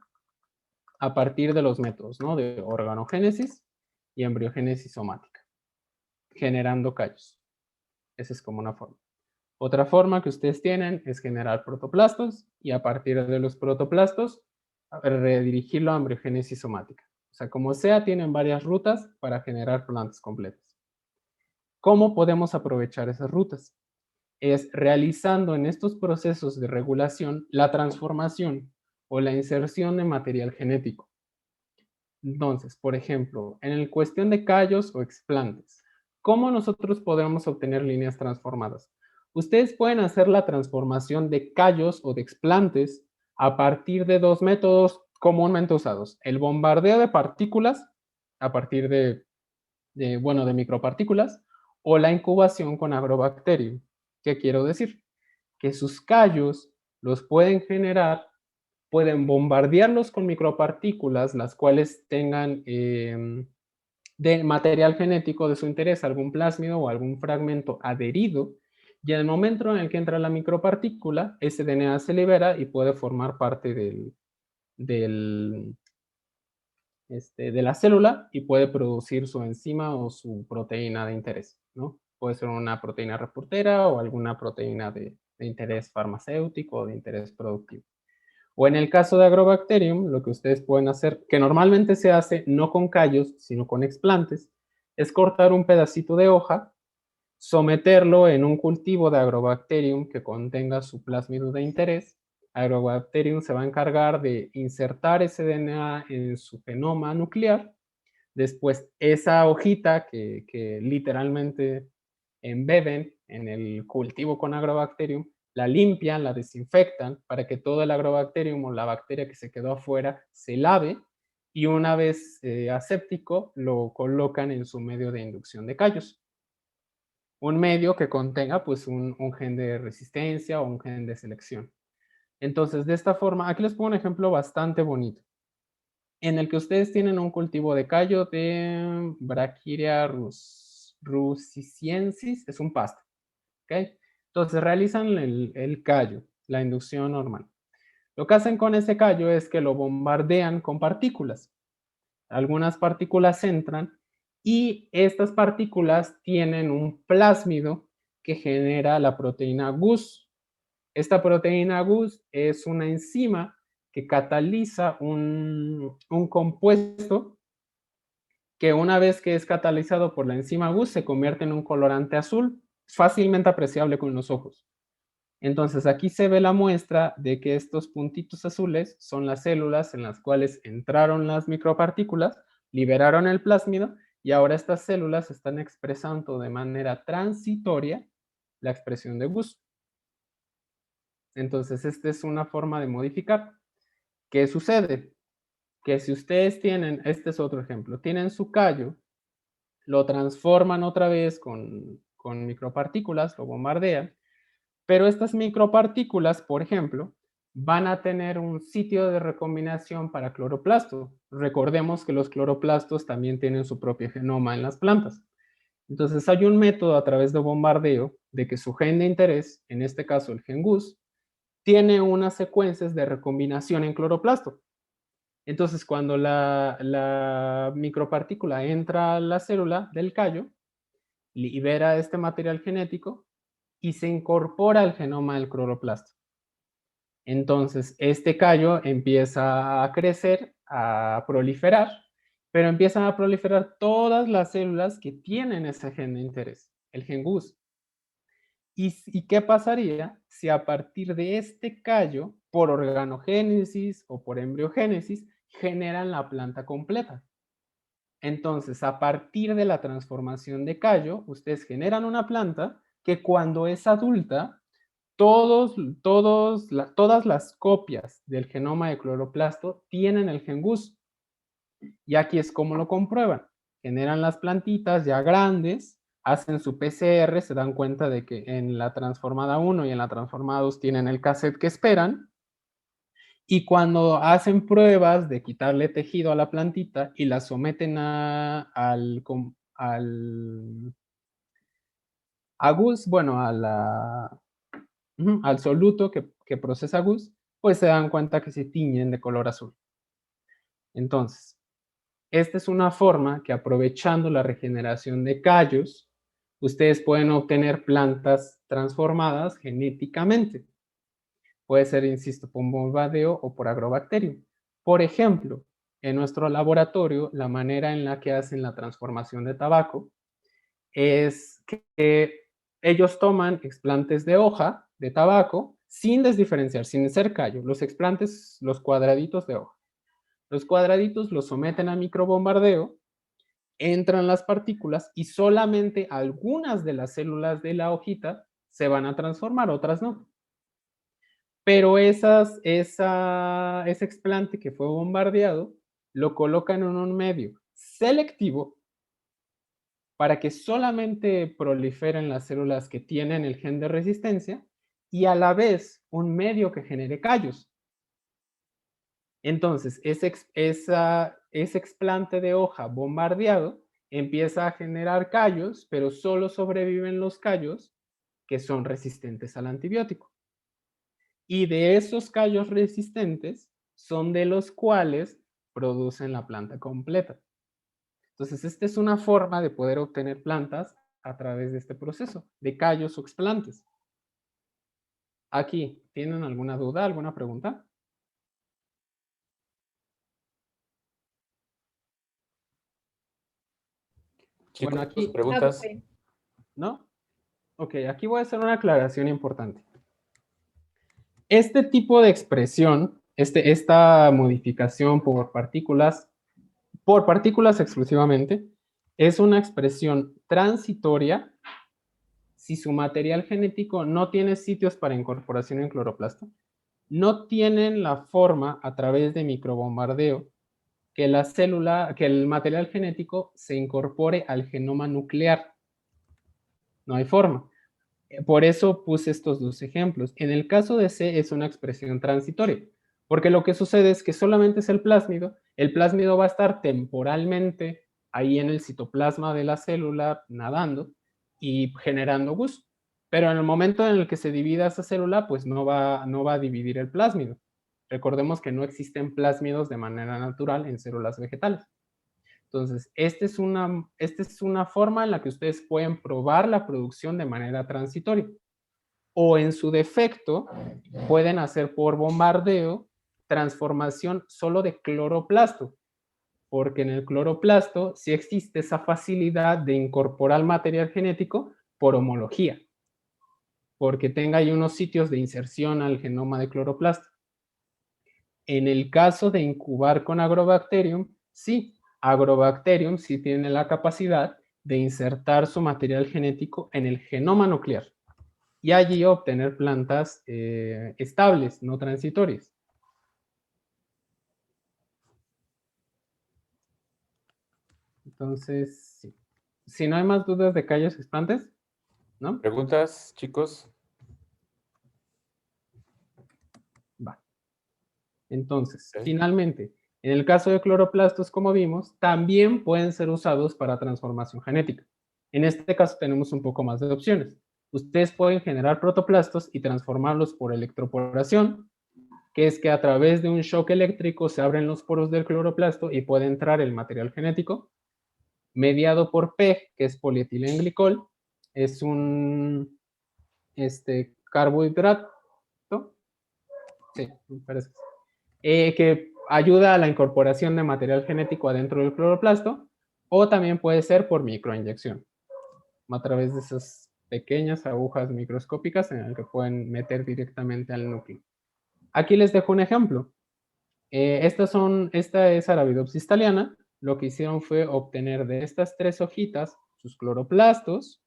S1: a partir de los métodos, ¿no? De organogénesis y embriogénesis somática, generando callos. Esa es como una forma. Otra forma que ustedes tienen es generar protoplastos y a partir de los protoplastos redirigirlo a embriogénesis somática. O sea, como sea, tienen varias rutas para generar plantas completas. ¿Cómo podemos aprovechar esas rutas? Es realizando en estos procesos de regulación la transformación o la inserción de material genético. Entonces, por ejemplo, en el cuestión de callos o explantes, ¿cómo nosotros podemos obtener líneas transformadas? Ustedes pueden hacer la transformación de callos o de explantes a partir de dos métodos comúnmente usados. El bombardeo de partículas a partir de micropartículas o la incubación con agrobacterium. ¿Qué quiero decir? Que sus callos los pueden generar, pueden bombardearlos con micropartículas, las cuales tengan de material genético de su interés, algún plásmido o algún fragmento adherido, y en el momento en el que entra la micropartícula, ese DNA se libera y puede formar parte del, de la célula y puede producir su enzima o su proteína de interés, ¿no? Puede ser una proteína reportera o alguna proteína de interés farmacéutico o de interés productivo. O en el caso de Agrobacterium, lo que ustedes pueden hacer, que normalmente se hace no con callos, sino con explantes, es cortar un pedacito de hoja, someterlo en un cultivo de Agrobacterium que contenga su plásmido de interés. Agrobacterium se va a encargar de insertar ese DNA en su genoma nuclear. Después, esa hojita que literalmente embeben en el cultivo con Agrobacterium, la limpian, la desinfectan para que todo el Agrobacterium o la bacteria que se quedó afuera se lave y una vez aséptico lo colocan en su medio de inducción de callos. un medio que contenga pues un gen de resistencia o un gen de selección. Entonces, de esta forma, aquí les pongo un ejemplo bastante bonito, en el que ustedes tienen un cultivo de callo de Brachyria russiciensis, es un pasto, ¿ok? Entonces, realizan el callo, la inducción normal. Lo que hacen con ese callo es que lo bombardean con partículas. Algunas partículas entran y estas partículas tienen un plásmido que genera la proteína Gus. Esta proteína Gus es una enzima que cataliza un compuesto que una vez que es catalizado por la enzima Gus se convierte en un colorante azul, fácilmente apreciable con los ojos. Entonces aquí se ve la muestra de que estos puntitos azules son las células en las cuales entraron las micropartículas, liberaron el plásmido y ahora estas células están expresando de manera transitoria la expresión de Gus. Entonces, esta es una forma de modificar. ¿Qué sucede? Que si ustedes tienen, este es otro ejemplo, tienen su callo, lo transforman otra vez con micropartículas, lo bombardean, pero estas micropartículas, por ejemplo, van a tener un sitio de recombinación para cloroplasto. Recordemos que los cloroplastos también tienen su propio genoma en las plantas. Entonces, hay un método a través de bombardeo de que su gen de interés, en este caso el gen Gus, tiene unas secuencias de recombinación en cloroplasto. Entonces, cuando la micropartícula entra a la célula del callo, libera este material genético y se incorpora al genoma del cloroplasto. Entonces, este callo empieza a crecer, a proliferar, pero empiezan a proliferar todas las células que tienen ese gen de interés, el gen Gus. ¿Y qué pasaría si a partir de este callo, por organogénesis o por embriogénesis, generan la planta completa? Entonces, a partir de la transformación de callo, ustedes generan una planta que cuando es adulta, todas las copias del genoma de cloroplasto tienen el gen Gus. Y aquí es como lo comprueban. Generan las plantitas ya grandes, hacen su PCR, se dan cuenta de que en la transformada 1 y en la transformada 2 tienen el cassette que esperan, y cuando hacen pruebas de quitarle tejido a la plantita y la someten al Gus, bueno, al soluto que procesa Gus, pues se dan cuenta que se tiñen de color azul. Entonces, esta es una forma que aprovechando la regeneración de callos, ustedes pueden obtener plantas transformadas genéticamente. Puede ser, insisto, por bombardeo o por agrobacterium. Por ejemplo, en nuestro laboratorio, la manera en la que hacen la transformación de tabaco es que ellos toman explantes de hoja de tabaco sin desdiferenciar, sin ser callo, los explantes, los cuadraditos de hoja. Los cuadraditos los someten a microbombardeo, entran las partículas y solamente algunas de las células de la hojita se van a transformar, otras no. Pero ese explante que fue bombardeado lo colocan en un medio selectivo para que solamente proliferen las células que tienen el gen de resistencia y a la vez un medio que genere callos. Entonces, ese explante de hoja bombardeado empieza a generar callos, pero solo sobreviven los callos que son resistentes al antibiótico. Y de esos callos resistentes son de los cuales producen la planta completa. Entonces, esta es una forma de poder obtener plantas a través de este proceso, de callos o explantes. Aquí, ¿tienen alguna duda, alguna pregunta?
S5: Chicos,
S1: Bueno, aquí,
S5: preguntas.
S1: ¿no? Ok, aquí voy a hacer una aclaración importante. Este tipo de expresión, esta modificación por partículas exclusivamente, es una expresión transitoria si su material genético no tiene sitios para incorporación en cloroplasto, no tienen la forma a través de microbombardeo que el material genético se incorpore al genoma nuclear. No hay forma. Por eso puse estos dos ejemplos. En el caso de C es una expresión transitoria, porque lo que sucede es que solamente es el plásmido va a estar temporalmente ahí en el citoplasma de la célula nadando y generando gusto. Pero en el momento en el que se divida esa célula, pues no va a dividir el plásmido. Recordemos que no existen plásmidos de manera natural en células vegetales. Entonces, esta es una forma en la que ustedes pueden probar la producción de manera transitoria. O en su defecto, pueden hacer por bombardeo transformación solo de cloroplasto, porque en el cloroplasto sí existe esa facilidad de incorporar material genético por homología, porque tenga ahí unos sitios de inserción al genoma de cloroplasto. En el caso de incubar con Agrobacterium, sí, Agrobacterium sí tiene la capacidad de insertar su material genético en el genoma nuclear y allí obtener plantas estables, no transitorias. Entonces, sí. Si no hay más dudas de callos explantes, ¿no?
S5: ¿Preguntas, chicos?
S1: Va. Entonces,
S5: Ok.
S1: finalmente, en el caso de cloroplastos, como vimos, también pueden ser usados para transformación genética. En este caso tenemos un poco más de opciones. Ustedes pueden generar protoplastos y transformarlos por electroporación, que es que a través de un shock eléctrico se abren los poros del cloroplasto y puede entrar el material genético, mediado por PEG, que es polietilenglicol, es un carbohidrato, sí, me parece que ayuda a la incorporación de material genético adentro del cloroplasto, o también puede ser por microinyección, a través de esas pequeñas agujas microscópicas en las que pueden meter directamente al núcleo. Aquí les dejo un ejemplo. Esta es Arabidopsis thaliana. Lo que hicieron fue obtener de estas 3 hojitas sus cloroplastos,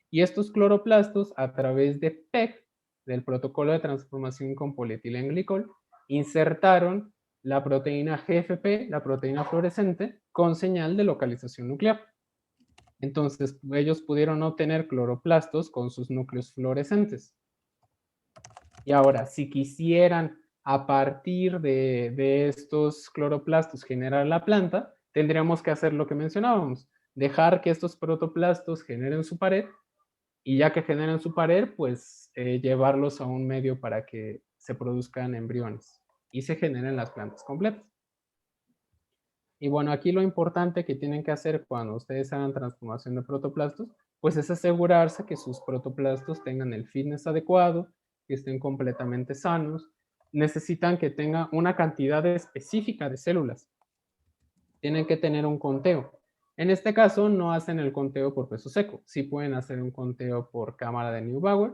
S1: y estos cloroplastos, a través de PEG, del protocolo de transformación con polietilenglicol, insertaron la proteína GFP, la proteína fluorescente, con señal de localización nuclear. Entonces, ellos pudieron obtener cloroplastos con sus núcleos fluorescentes. Y ahora, si quisieran a partir de estos cloroplastos generar la planta, tendríamos que hacer lo que mencionábamos, dejar que estos protoplastos generen su pared, y ya que generen su pared, pues llevarlos a un medio para que se produzcan embriones y se generen las plantas completas. Y bueno, aquí lo importante que tienen que hacer cuando ustedes hagan transformación de protoplastos, pues es asegurarse que sus protoplastos tengan el fitness adecuado, que estén completamente sanos. Necesitan que tenga una cantidad específica de células. Tienen que tener un conteo. En este caso no hacen el conteo por peso seco, sí pueden hacer un conteo por cámara de Neubauer,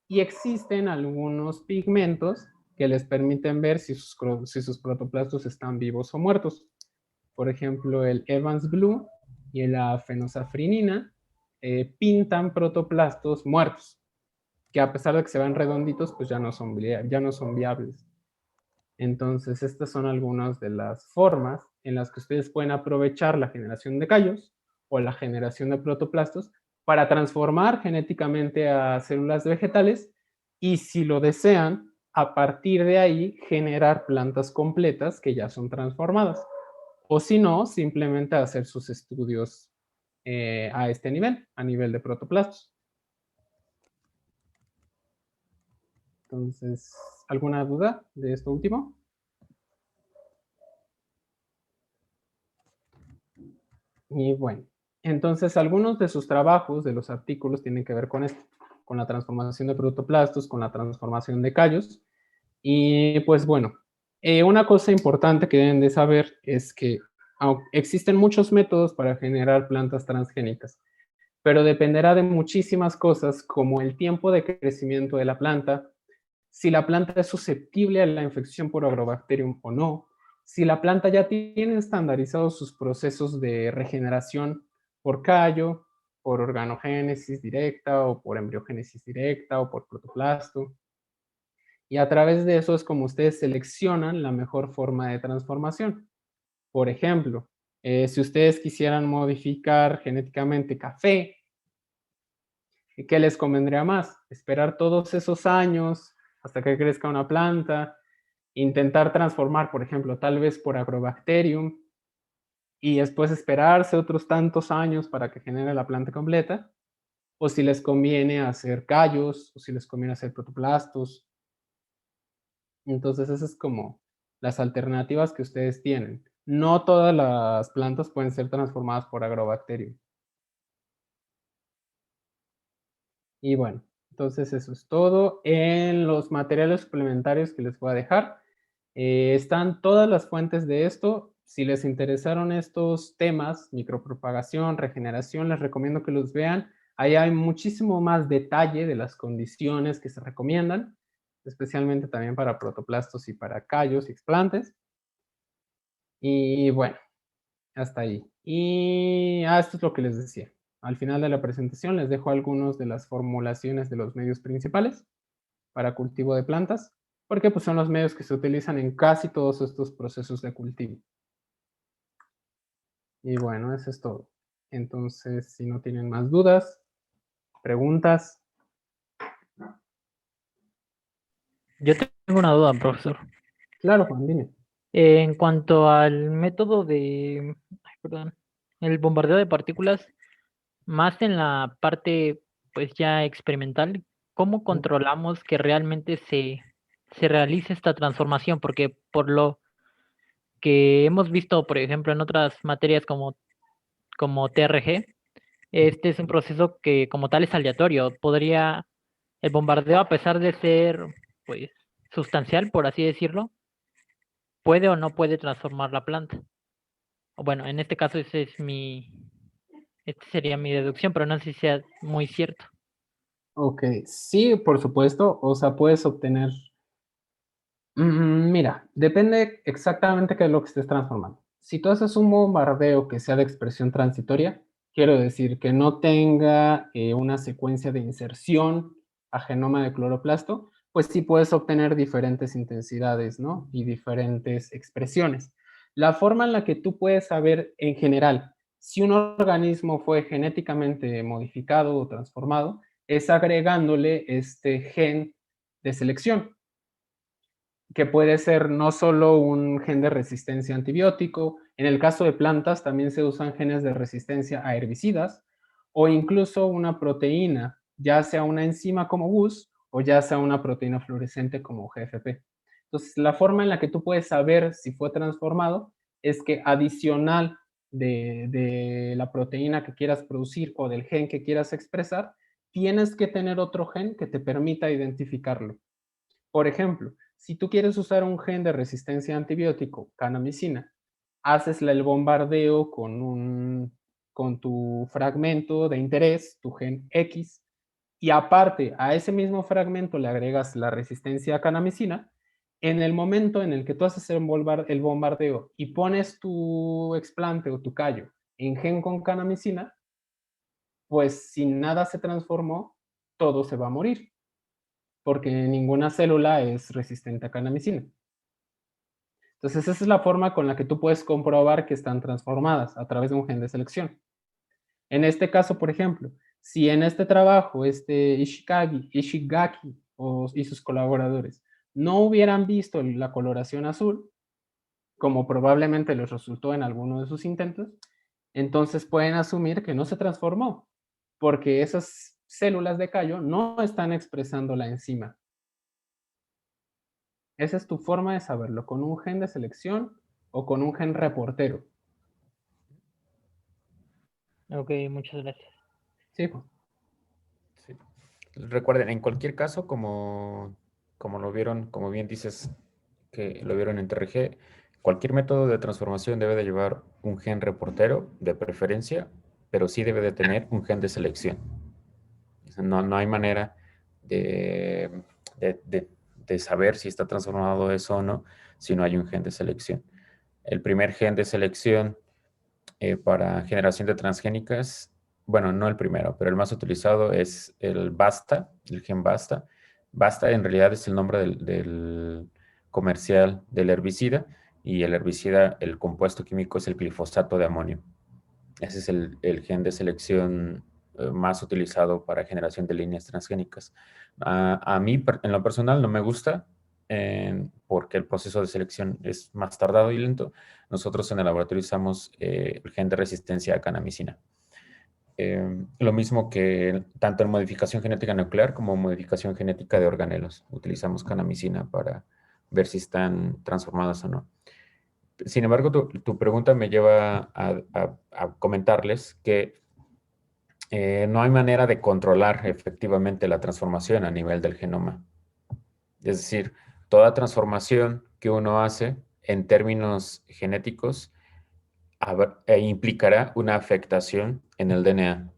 S1: y existen algunos pigmentos que les permiten ver si sus protoplastos están vivos o muertos. Por ejemplo, el Evans Blue y la fenosafrinina pintan protoplastos muertos, que a pesar de que se ven redonditos, pues ya no son viables. Entonces, estas son algunas de las formas en las que ustedes pueden aprovechar la generación de callos o la generación de protoplastos para transformar genéticamente a células vegetales y, si lo desean, a partir de ahí generar plantas completas que ya son transformadas. O si no, simplemente hacer sus estudios a este nivel, a nivel de protoplastos. Entonces, ¿alguna duda de esto último? Y bueno, entonces algunos de sus trabajos, de los artículos, tienen que ver con esto, con la transformación de protoplastos, con la transformación de callos. Y pues bueno, una cosa importante que deben de saber es que existen muchos métodos para generar plantas transgénicas, pero dependerá de muchísimas cosas como el tiempo de crecimiento de la planta, si la planta es susceptible a la infección por Agrobacterium o no, si la planta ya tiene estandarizados sus procesos de regeneración por callo, por organogénesis directa o por embriogénesis directa o por protoplasto. Y a través de eso es como ustedes seleccionan la mejor forma de transformación. Por ejemplo, si ustedes quisieran modificar genéticamente café, ¿qué les convendría más? Esperar todos esos años hasta que crezca una planta, intentar transformar, por ejemplo, tal vez por Agrobacterium, y después esperarse otros tantos años para que genere la planta completa, o si les conviene hacer callos, o si les conviene hacer protoplastos. Entonces, esas es como las alternativas que ustedes tienen. No todas las plantas pueden ser transformadas por Agrobacterium. Y bueno, entonces eso es todo. En los materiales suplementarios que les voy a dejar, están todas las fuentes de esto. Si les interesaron estos temas, micropropagación, regeneración, les recomiendo que los vean. Ahí hay muchísimo más detalle de las condiciones que se recomiendan, especialmente también para protoplastos y para callos y explantes. Y bueno, hasta ahí. Y esto es lo que les decía. Al final de la presentación les dejo algunas de las formulaciones de los medios principales para cultivo de plantas, porque pues, son los medios que se utilizan en casi todos estos procesos de cultivo. Y bueno, eso es todo. Entonces, si no tienen más dudas, preguntas.
S7: Yo tengo una duda, profesor.
S1: Claro, Juan, dime.
S7: En cuanto al método de, el bombardeo de partículas, más en la parte pues ya experimental, ¿cómo controlamos que realmente se realice esta transformación? Porque por lo que hemos visto, por ejemplo, en otras materias como TRG, este es un proceso que como tal es aleatorio. El bombardeo, a pesar de ser pues sustancial, por así decirlo, puede o no puede transformar la planta. O bueno, en este caso esta sería mi deducción, pero no sé si sea muy cierto.
S1: Ok, sí, por supuesto. O sea, puedes obtener... Mira, depende exactamente qué es lo que estés transformando. Si tú haces un bombardeo que sea de expresión transitoria, quiero decir que no tenga una secuencia de inserción a genoma de cloroplasto, pues sí puedes obtener diferentes intensidades, ¿no? Y diferentes expresiones. La forma en la que tú puedes saber en general si un organismo fue genéticamente modificado o transformado es agregándole este gen de selección, que puede ser no solo un gen de resistencia a antibiótico, en el caso de plantas también se usan genes de resistencia a herbicidas, o incluso una proteína, ya sea una enzima como Gus o ya sea una proteína fluorescente como GFP. Entonces, la forma en la que tú puedes saber si fue transformado es que adicional de la proteína que quieras producir o del gen que quieras expresar, tienes que tener otro gen que te permita identificarlo. Por ejemplo, si tú quieres usar un gen de resistencia a antibiótico, kanamicina, haces el bombardeo con tu fragmento de interés, tu gen X, y aparte a ese mismo fragmento le agregas la resistencia a kanamicina. En el momento en el que tú haces el bombardeo y pones tu explante o tu callo en gen con kanamicina, pues si nada se transformó, todo se va a morir, porque ninguna célula es resistente a kanamicina. Entonces, esa es la forma con la que tú puedes comprobar que están transformadas, a través de un gen de selección. En este caso, por ejemplo, si en este trabajo, Ishigaki y sus colaboradores no hubieran visto la coloración azul, como probablemente les resultó en alguno de sus intentos, entonces pueden asumir que no se transformó, porque esas células de callo no están expresando la enzima. Esa es tu forma de saberlo, con un gen de selección o con un gen reportero.
S7: Ok, muchas gracias.
S1: Sí, pues.
S5: Sí. Recuerden, en cualquier caso, como lo vieron, como bien dices que lo vieron en TRG, cualquier método de transformación debe de llevar un gen reportero, de preferencia, pero sí debe de tener un gen de selección. O sea, no hay manera de saber si está transformado eso o no, si no hay un gen de selección. El primer gen de selección para generación de transgénicas, bueno, no el primero, pero el más utilizado es el BASTA, el gen BASTA. BASTA en realidad es el nombre del comercial del herbicida, y el herbicida, el compuesto químico es el glifosato de amonio. Ese es el gen de selección más utilizado para generación de líneas transgénicas. A mí, en lo personal, no me gusta porque el proceso de selección es más tardado y lento. Nosotros en el laboratorio usamos el gen de resistencia a canamicina. Lo mismo que tanto en modificación genética nuclear como modificación genética de organelos. Utilizamos canamicina para ver si están transformados o no. Sin embargo, tu pregunta me lleva a comentarles que no hay manera de controlar efectivamente la transformación a nivel del genoma. Es decir, toda transformación que uno hace en términos genéticos implicará una afectación en el DNA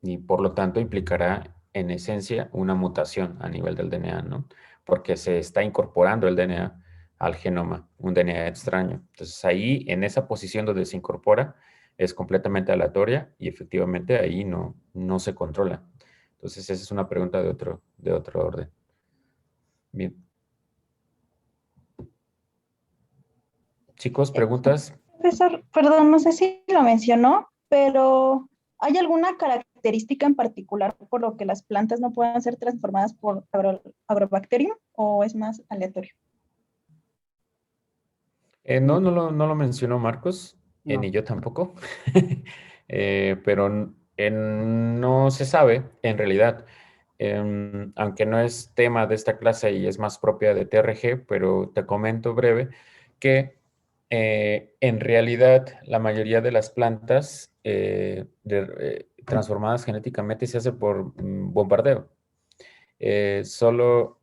S5: y por lo tanto implicará en esencia una mutación a nivel del DNA, ¿no? Porque se está incorporando el DNA al genoma, un DNA extraño. Entonces ahí, en esa posición donde se incorpora, es completamente aleatoria y efectivamente ahí no se controla. Entonces esa es una pregunta de otro orden. Bien. Chicos, ¿preguntas?
S8: Profesor, perdón, no sé si lo mencionó, pero ¿hay alguna característica en particular por lo que las plantas no puedan ser transformadas por Agrobacterium o es más aleatorio?
S5: No lo mencionó Marcos,
S1: No.
S5: ni yo tampoco, pero no se sabe en realidad, aunque no es tema de esta clase y es más propia de TRG, pero te comento breve que en realidad la mayoría de las plantas transformadas genéticamente se hace por bombardeo. Solo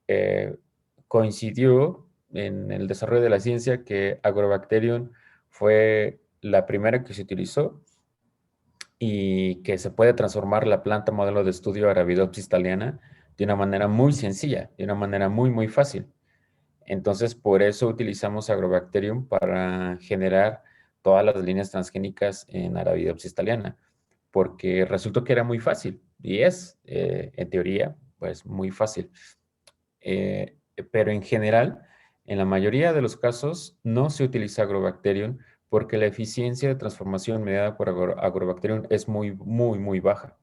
S5: coincidió en el desarrollo de la ciencia que Agrobacterium fue la primera que se utilizó y que se puede transformar la planta modelo de estudio Arabidopsis thaliana de una manera muy sencilla, de una manera muy fácil. Entonces, por eso utilizamos Agrobacterium para generar todas las líneas transgénicas en Arabidopsis thaliana, porque resultó que era muy fácil y es, en teoría, pues muy fácil. Pero en general, en la mayoría de los casos, no se utiliza Agrobacterium porque la eficiencia de transformación mediada por Agrobacterium es muy baja.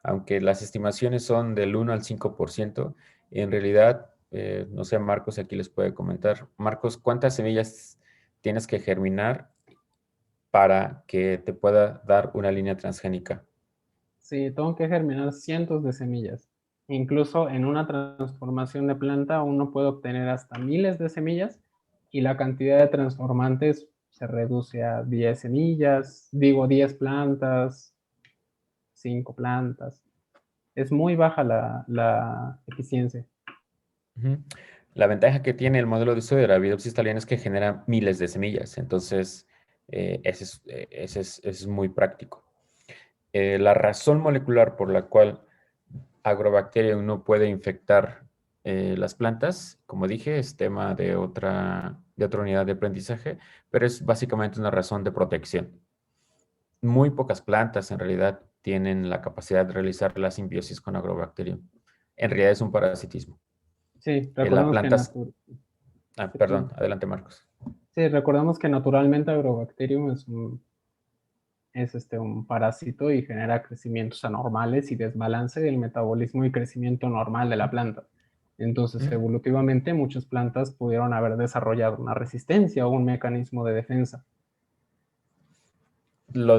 S5: Aunque las estimaciones son del 1 al 5%, en realidad, no sé, Marcos aquí les puede comentar. Marcos, ¿cuántas semillas tienes que germinar para que te pueda dar una línea transgénica?
S1: Sí, tengo que germinar cientos de semillas. Incluso en una transformación de planta uno puede obtener hasta miles de semillas y la cantidad de transformantes se reduce a 10 semillas, 10 plantas, 5 plantas. Es muy baja la eficiencia.
S5: La ventaja que tiene el modelo de estudio de Arabidopsis thaliana es que genera miles de semillas, entonces ese es muy práctico. La razón molecular por la cual Agrobacterium no puede infectar las plantas, como dije, es tema de otra unidad de aprendizaje, pero es básicamente una razón de protección. Muy pocas plantas en realidad tienen la capacidad de realizar la simbiosis con Agrobacterium. En realidad es un parasitismo.
S1: Sí,
S5: La
S1: recordemos
S5: planta... perdón,
S1: sí,
S5: adelante Marcos.
S1: sí, recordemos que naturalmente Agrobacterium es un parásito y genera crecimientos anormales y desbalance del metabolismo y crecimiento normal de la planta. Entonces, evolutivamente, muchas plantas pudieron haber desarrollado una resistencia o un mecanismo de defensa.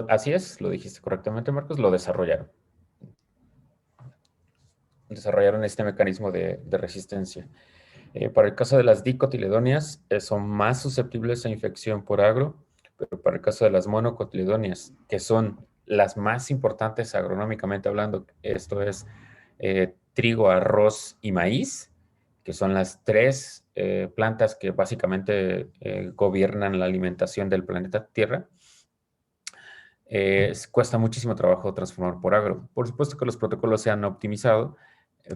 S5: Así es, lo dijiste correctamente, Marcos, lo desarrollaron. Desarrollaron este mecanismo de resistencia. Para el caso de las dicotiledonias, son más susceptibles a infección por agro, pero para el caso de las monocotiledonias, que son las más importantes agronómicamente hablando, esto es trigo, arroz y maíz, que son las tres plantas que básicamente gobiernan la alimentación del planeta Tierra, cuesta muchísimo trabajo transformar por agro. Por supuesto que los protocolos se han optimizado,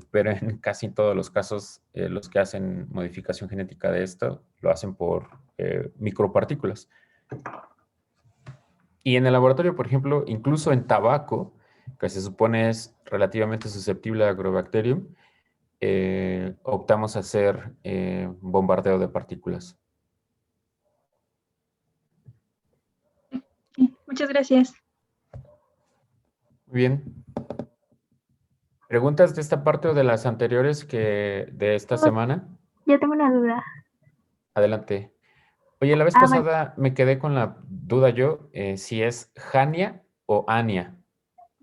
S5: pero en casi todos los casos, los que hacen modificación genética de esto, lo hacen por micropartículas. Y en el laboratorio, por ejemplo, incluso en tabaco, que se supone es relativamente susceptible a Agrobacterium, optamos a hacer bombardeo de partículas.
S8: Sí, muchas gracias.
S5: Muy bien. ¿Preguntas de esta parte o de las anteriores que de esta semana?
S9: Yo tengo una duda.
S5: Adelante. Oye, la vez
S9: Bueno,
S5: pasada me quedé con la duda yo, si es Jania o Ania.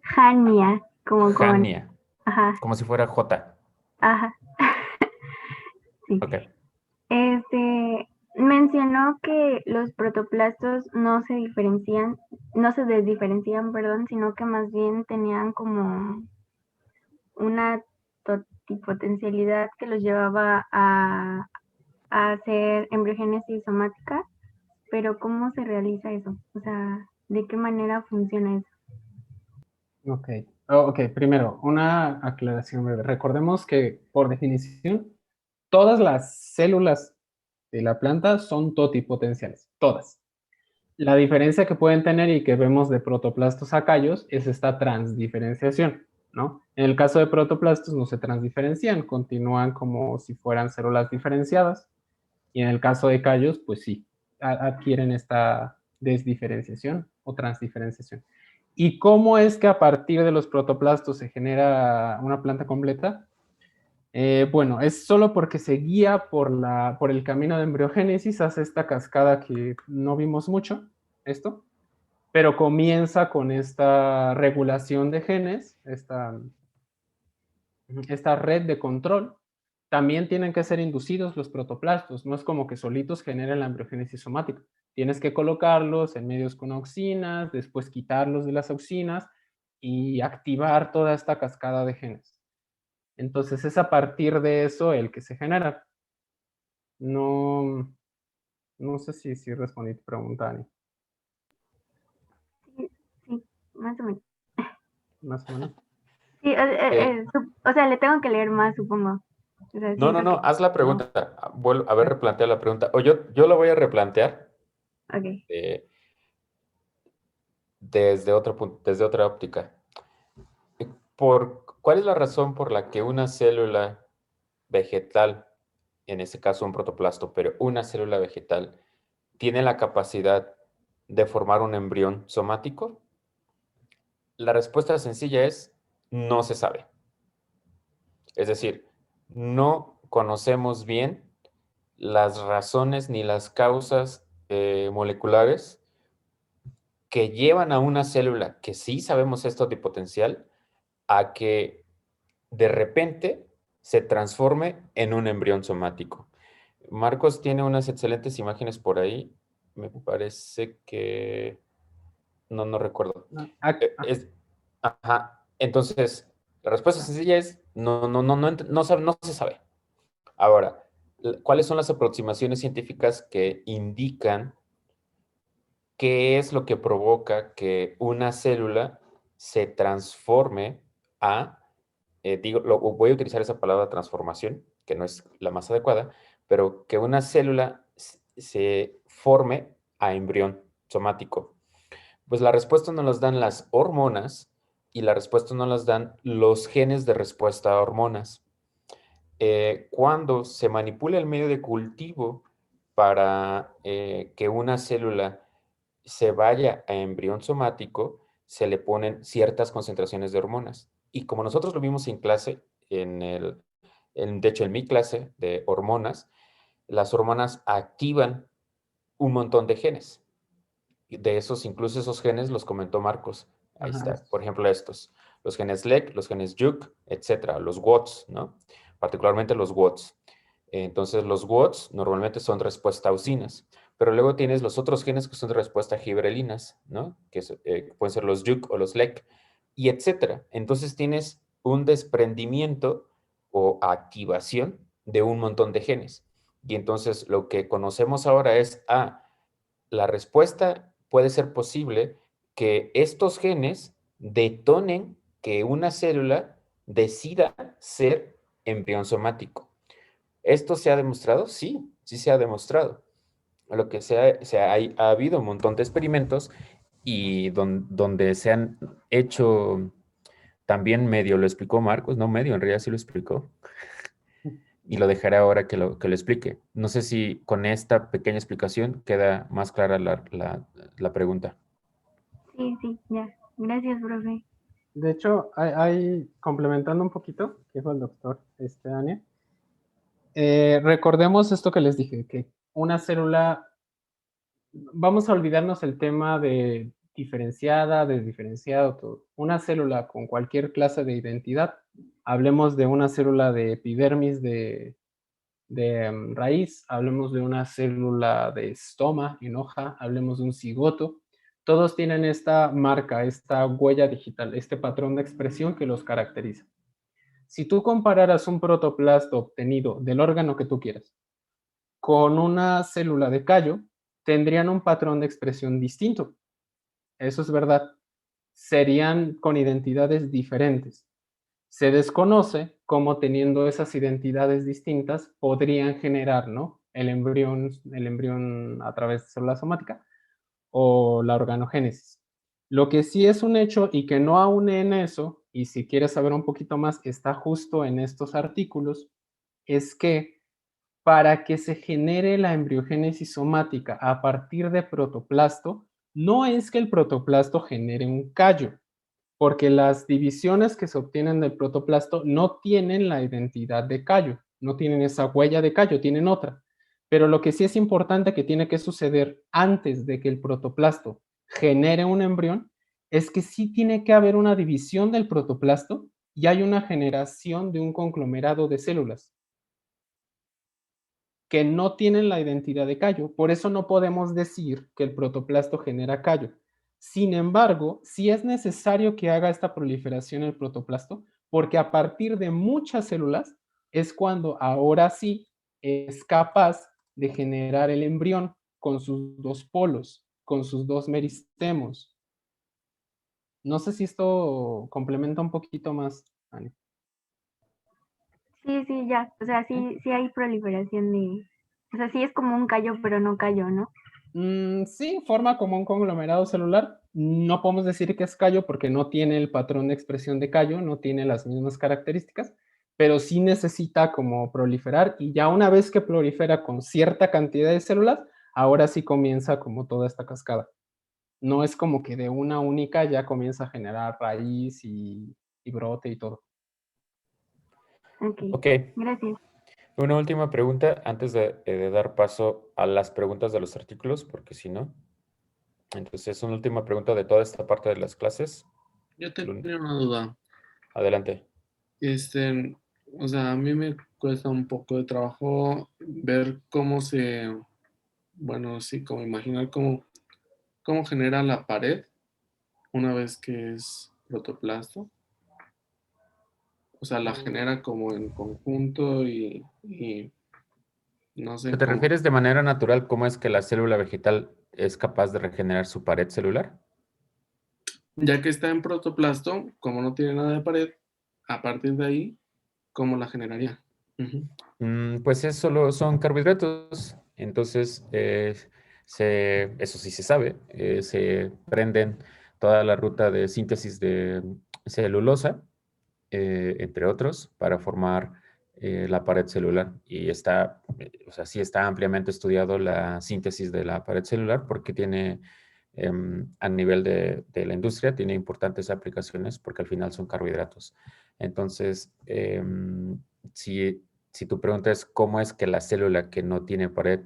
S9: Jania, como con,
S5: Jania,
S9: ajá,
S5: como si fuera J.
S9: ajá, sí.
S5: Ok.
S9: Mencionó que los protoplastos no se desdiferencian, perdón, sino que más bien tenían como una totipotencialidad que los llevaba a hacer embriogénesis somática, pero ¿cómo se realiza eso? O sea, ¿de qué manera funciona eso?
S1: Ok. Ok, primero, una aclaración breve. Recordemos que, por definición, todas las células de la planta son totipotenciales, todas. La diferencia que pueden tener y que vemos de protoplastos a callos es esta transdiferenciación, ¿no? En el caso de protoplastos no se transdiferencian, continúan como si fueran células diferenciadas, y en el caso de callos, pues sí, adquieren esta desdiferenciación o transdiferenciación. ¿Y cómo es que a partir de los protoplastos se genera una planta completa? Bueno, es solo porque se guía por el camino de embriogénesis, hace esta cascada que no vimos mucho, esto, pero comienza con esta regulación de genes, esta red de control. También tienen que ser inducidos los protoplastos, no es como que solitos generen la embriogénesis somática. Tienes que colocarlos en medios con auxinas, después quitarlos de las auxinas y activar toda esta cascada de genes. Entonces es a partir de eso el que se genera. No, no sé si respondí tu pregunta, Ani.
S9: Sí, sí, más o menos.
S1: Más o menos.
S9: Sí, o sea, le tengo que leer más, supongo. O sea,
S5: No,
S9: siento que...
S5: haz la pregunta. A ver, replantea la pregunta. O yo la voy a replantear
S9: Ok.
S5: desde otro punto, desde otra óptica. ¿Cuál es la razón por la que una célula vegetal, en este caso un protoplasto, pero una célula vegetal, tiene la capacidad de formar un embrión somático? La respuesta sencilla es: no se sabe. Es decir, no conocemos bien las razones ni las causas moleculares que llevan a una célula que sí sabemos es totipotencial a que de repente se transforme en un embrión somático. Marcos tiene unas excelentes imágenes por ahí. Me parece que... No recuerdo. Ajá. Entonces, la respuesta sencilla es no se sabe. Ahora, ¿cuáles son las aproximaciones científicas que indican qué es lo que provoca que una célula se transforme voy a utilizar esa palabra transformación, que no es la más adecuada, pero que una célula se forme a embrión somático? Pues la respuesta nos las dan las hormonas y la respuesta nos las dan los genes de respuesta a hormonas. Cuando se manipula el medio de cultivo para que una célula se vaya a embrión somático, se le ponen ciertas concentraciones de hormonas. Y como nosotros lo vimos en clase, de hecho en mi clase de hormonas, las hormonas activan un montón de genes. De esos, incluso esos genes los comentó Marcos. Ahí está, por ejemplo, estos. Los genes LEC, los genes JUC, etcétera, los WOTS, ¿no? Particularmente los WOTS. Entonces, los WOTS normalmente son respuesta a auxinas, pero luego tienes los otros genes que son de respuesta a gibrelinas, ¿no? Que pueden ser los JUC o los LEC, y etcétera. Entonces, tienes un desprendimiento o activación de un montón de genes. Y entonces, lo que conocemos ahora es, la respuesta puede ser posible que estos genes detonen que una célula decida ser embrión somático. ¿Esto se ha demostrado? Sí, sí se ha demostrado. Lo que ha habido un montón de experimentos y donde se han hecho, también medio lo explicó Marcos, no medio, en realidad sí lo explicó. Y lo dejaré ahora que lo explique. No sé si con esta pequeña explicación queda más clara la pregunta.
S9: Sí, ya. Gracias, profe.
S1: De hecho, complementando un poquito, que dijo el doctor Ania, recordemos esto que les dije, que una célula, vamos a olvidarnos el tema de diferenciada, de diferenciado, todo. Una célula con cualquier clase de identidad, hablemos de una célula de epidermis de raíz, hablemos de una célula de estoma en hoja, hablemos de un cigoto, todos tienen esta marca, esta huella digital, este patrón de expresión que los caracteriza. Si tú compararas un protoplasto obtenido del órgano que tú quieras con una célula de callo, tendrían un patrón de expresión distinto. Eso es verdad. Serían con identidades diferentes. Se desconoce cómo teniendo esas identidades distintas podrían generar, ¿no?, el embrión a través de célula somática o la organogénesis. Lo que sí es un hecho y que no aúne en eso, y si quieres saber un poquito más, está justo en estos artículos, es que para que se genere la embriogénesis somática a partir de protoplasto, no es que el protoplasto genere un callo, porque las divisiones que se obtienen del protoplasto no tienen la identidad de callo, no tienen esa huella de callo, tienen otra. Pero lo que sí es importante que tiene que suceder antes de que el protoplasto genere un embrión es que sí tiene que haber una división del protoplasto y hay una generación de un conglomerado de células que no tienen la identidad de callo. Por eso no podemos decir que el protoplasto genera callo. Sin embargo, sí es necesario que haga esta proliferación el protoplasto, porque a partir de muchas células es cuando ahora sí es capaz de generar el embrión con sus dos polos, con sus dos meristemos. No sé si esto complementa un poquito más, Ani.
S9: Sí, sí, ya. O sea, sí hay proliferación de... O sea, sí es como un callo, pero no callo, ¿no?
S1: Sí, forma como un conglomerado celular. No podemos decir que es callo porque no tiene el patrón de expresión de callo, no tiene las mismas características, pero sí necesita como proliferar y ya una vez que prolifera con cierta cantidad de células, ahora sí comienza como toda esta cascada. No es como que de una única ya comienza a generar raíz y brote y todo.
S9: Ok, gracias.
S5: Una última pregunta antes de dar paso a las preguntas de los artículos, porque si no. Entonces, una última pregunta de toda esta parte de las clases.
S10: Yo tenía una duda.
S5: Adelante.
S10: O sea, a mí me cuesta un poco de trabajo ver cómo bueno, sí, como imaginar cómo genera la pared una vez que es protoplasto. O sea, la genera como en conjunto y no sé
S5: ¿Te
S10: cómo.
S5: refieres de manera natural cómo es que la célula vegetal es capaz de regenerar su pared celular?
S10: Ya que está en protoplasto, como no tiene nada de pared, a partir de ahí, ¿cómo la generaría?
S5: Pues es solo son carbohidratos. Entonces, eso sí se sabe, se prenden toda la ruta de síntesis de celulosa, entre otros, para formar la pared celular. Y o sea, sí está ampliamente estudiado la síntesis de la pared celular porque tiene, a nivel de la industria, tiene importantes aplicaciones porque al final son carbohidratos. Entonces, si tu pregunta es cómo es que la célula que no tiene pared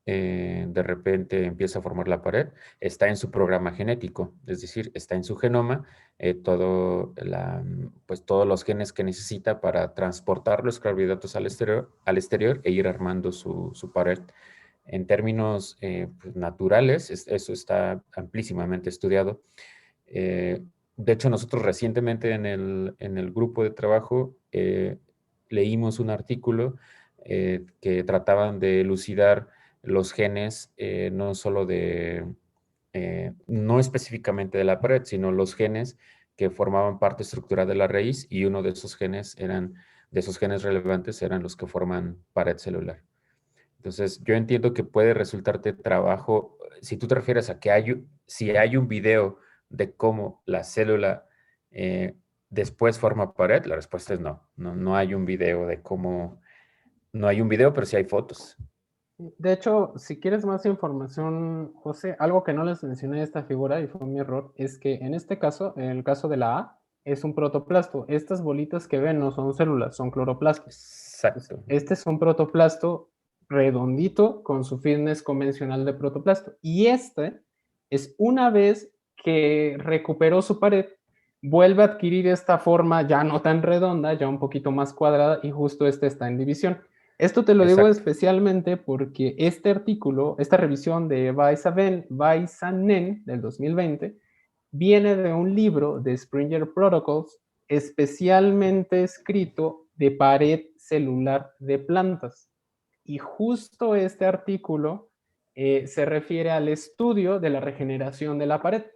S5: de repente empieza a formar la pared, está en su programa genético, es decir, está en su genoma pues todos los genes que necesita para transportar los carbohidratos al exterior e ir armando su pared. En términos pues, naturales, eso está amplísimamente estudiado. De hecho, nosotros recientemente en el grupo de trabajo leímos un artículo que trataban de elucidar los genes, no solo no específicamente de la pared, sino los genes que formaban parte estructural de la raíz y uno de esos genes relevantes eran los que forman pared celular. Entonces, yo entiendo que puede resultarte trabajo, si tú te refieres a que si hay un video de cómo la célula después forma pared, la respuesta es no. No hay un video de cómo, no hay un video, pero sí hay fotos.
S1: De hecho, si quieres más información, José, algo que no les mencioné de esta figura y fue mi error, es que en este caso, en el caso de la A, es un protoplasto. Estas bolitas que ven no son células, son cloroplastos.
S5: Exacto.
S1: Este es un protoplasto redondito con su fitness convencional de protoplasto. Y este es una vez que recuperó su pared, vuelve a adquirir esta forma ya no tan redonda, ya un poquito más cuadrada, y justo este está en división. Esto te lo digo especialmente porque este artículo, esta revisión de Vaisanen del 2020, viene de un libro de Springer Protocols especialmente escrito de pared celular de plantas. Y justo este artículo se refiere al estudio de la regeneración de la pared.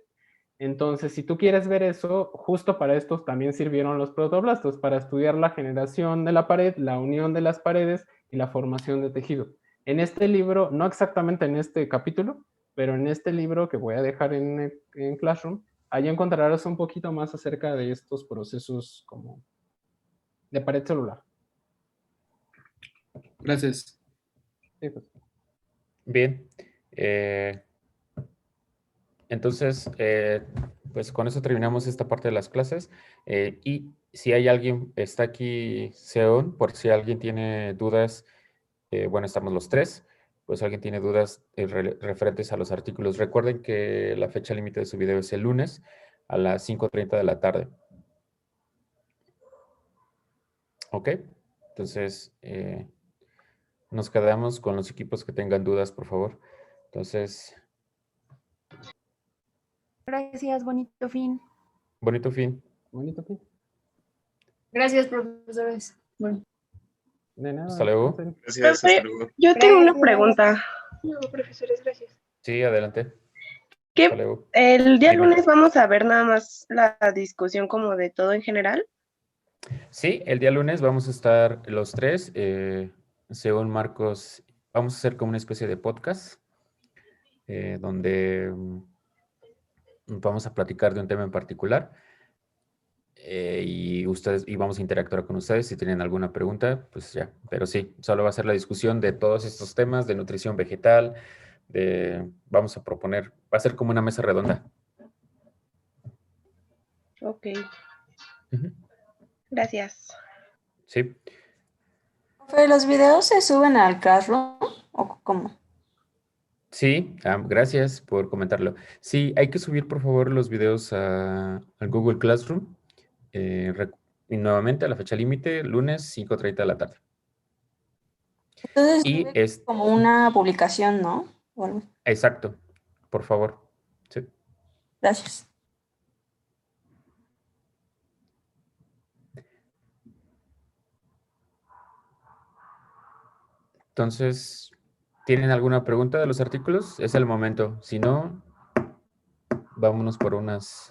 S1: Entonces, si tú quieres ver eso, justo para esto también sirvieron los protoblastos, para estudiar la generación de la pared, la unión de las paredes y la formación de tejido. En este libro, no exactamente en este capítulo, pero en este libro que voy a dejar en Classroom, ahí encontrarás un poquito más acerca de estos procesos como de pared celular.
S10: Gracias.
S1: Sí, pues.
S5: Bien. Entonces, pues con eso terminamos esta parte de las clases. Y si hay alguien, está aquí Seon, por si alguien tiene dudas, bueno, estamos los tres, pues si alguien tiene dudas referentes a los artículos. Recuerden que la fecha límite de su video es el lunes a las 5:30 de la tarde. Ok, entonces nos quedamos con los equipos que tengan dudas, por favor. Entonces...
S4: Gracias, bonito fin.
S5: Bonito fin.
S1: Bonito fin.
S11: Gracias, profesores. Bueno.
S1: De nada.
S5: Hasta luego.
S12: Gracias, hasta luego.
S13: Yo tengo una pregunta.
S12: No, profesores, gracias.
S5: Sí, adelante.
S13: ¿Qué?
S5: Hasta luego.
S13: El día
S5: Dime.
S13: lunes vamos a ver nada más la discusión como de todo en general.
S5: Sí, el día lunes vamos a estar los tres, según Marcos, vamos a hacer como una especie de podcast, donde vamos a platicar de un tema en particular, y vamos a interactuar con ustedes si tienen alguna pregunta, pues ya, pero sí, solo va a ser la discusión de todos estos temas de nutrición vegetal, vamos a proponer, va a ser como una mesa redonda.
S13: Ok. Gracias.
S5: Sí.
S11: ¿Pero los videos se suben al Classroom o cómo?
S5: Sí, gracias por comentarlo. Sí, hay que subir por favor los videos al Google Classroom. Y nuevamente a la fecha límite, lunes 5:30 de la tarde.
S11: Entonces
S5: Y
S11: es como una publicación, ¿no? O algo.
S5: Exacto, por favor. Sí.
S11: Gracias.
S5: Entonces, ¿tienen alguna pregunta de los artículos? Es el momento. Si no, vámonos por unas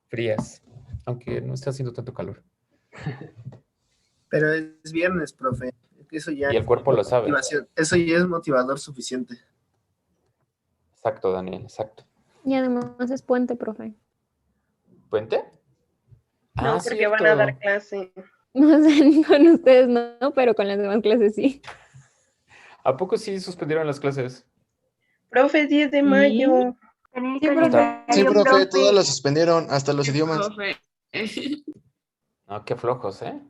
S5: frías, aunque no está haciendo tanto calor.
S14: Pero es viernes, profe. Eso ya
S5: Y el cuerpo lo sabe.
S14: Eso ya es motivador suficiente.
S5: Exacto, Daniel, exacto.
S6: Y además es puente, profe.
S5: ¿Puente?
S13: No, porque van a dar clase.
S6: No sé, con ustedes no, pero con las demás clases sí.
S5: ¿A poco sí suspendieron las clases?
S13: Profe, 10 de mayo.
S12: Sí, profe, todos lo suspendieron, hasta los idiomas.
S5: No, qué flojos, ¿eh?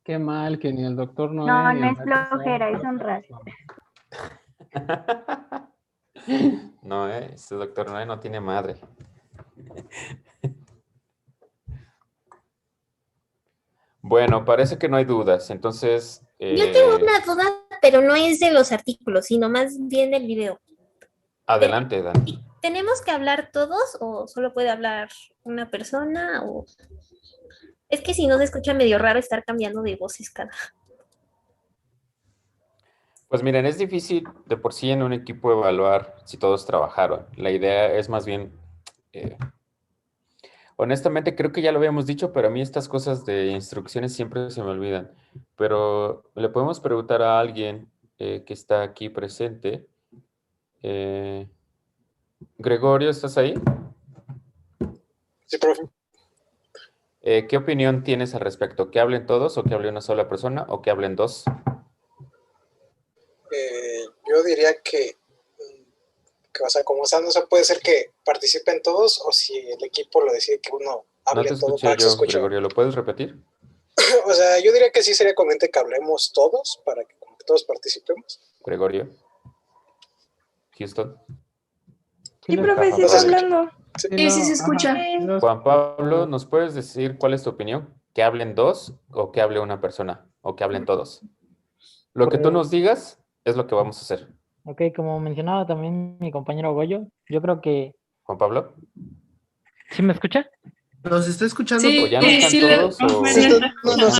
S1: Qué mal que ni el doctor no.
S9: No, no es flojera, es honrar.
S5: No, este doctor Noé no tiene madre. Bueno, parece que no hay dudas, entonces...
S15: Yo tengo una duda, pero no es de los artículos, sino más bien del video.
S5: Adelante, Dani.
S15: ¿Tenemos que hablar todos o solo puede hablar una persona? O... Es que si no se escucha medio raro estar cambiando de voces cada...
S5: Pues miren, es difícil de por sí en un equipo evaluar si todos trabajaron. La idea es más bien... honestamente, creo que ya lo habíamos dicho, pero a mí estas cosas de instrucciones siempre se me olvidan. Pero le podemos preguntar a alguien que está aquí presente. Gregorio, ¿estás ahí?
S12: Sí, profe.
S5: ¿Qué opinión tienes al respecto? ¿Que hablen todos o que hable una sola persona o que hablen dos?
S16: Yo diría que, o sea, como sea, no se puede ser que participen todos o si el equipo lo decide que uno hable
S5: No te
S16: todo
S5: escuché
S16: para que se
S5: yo,
S16: escuche.
S5: Gregorio. ¿Lo puedes repetir?
S16: O sea, yo diría que sí sería conveniente que hablemos todos para que como que todos participemos.
S5: Gregorio. Houston.
S3: Sí,
S5: Juan
S3: profe, sí
S5: Pablo.
S3: está hablando.
S11: Sí, se escucha.
S5: Juan Pablo, ¿nos puedes decir cuál es tu opinión? ¿Que hablen dos o que hable una persona? ¿O que hablen todos? Lo que tú
S7: Pues-
S5: nos digas es lo que vamos a hacer.
S7: Ok, como mencionaba también mi compañero Goyo, yo creo que...
S5: Juan Pablo.
S7: ¿Sí me escucha?
S14: ¿Nos está escuchando?
S11: Sí,
S5: ¿O ya no están
S11: sí,
S5: todos? O...
S11: sí,
S5: o ya-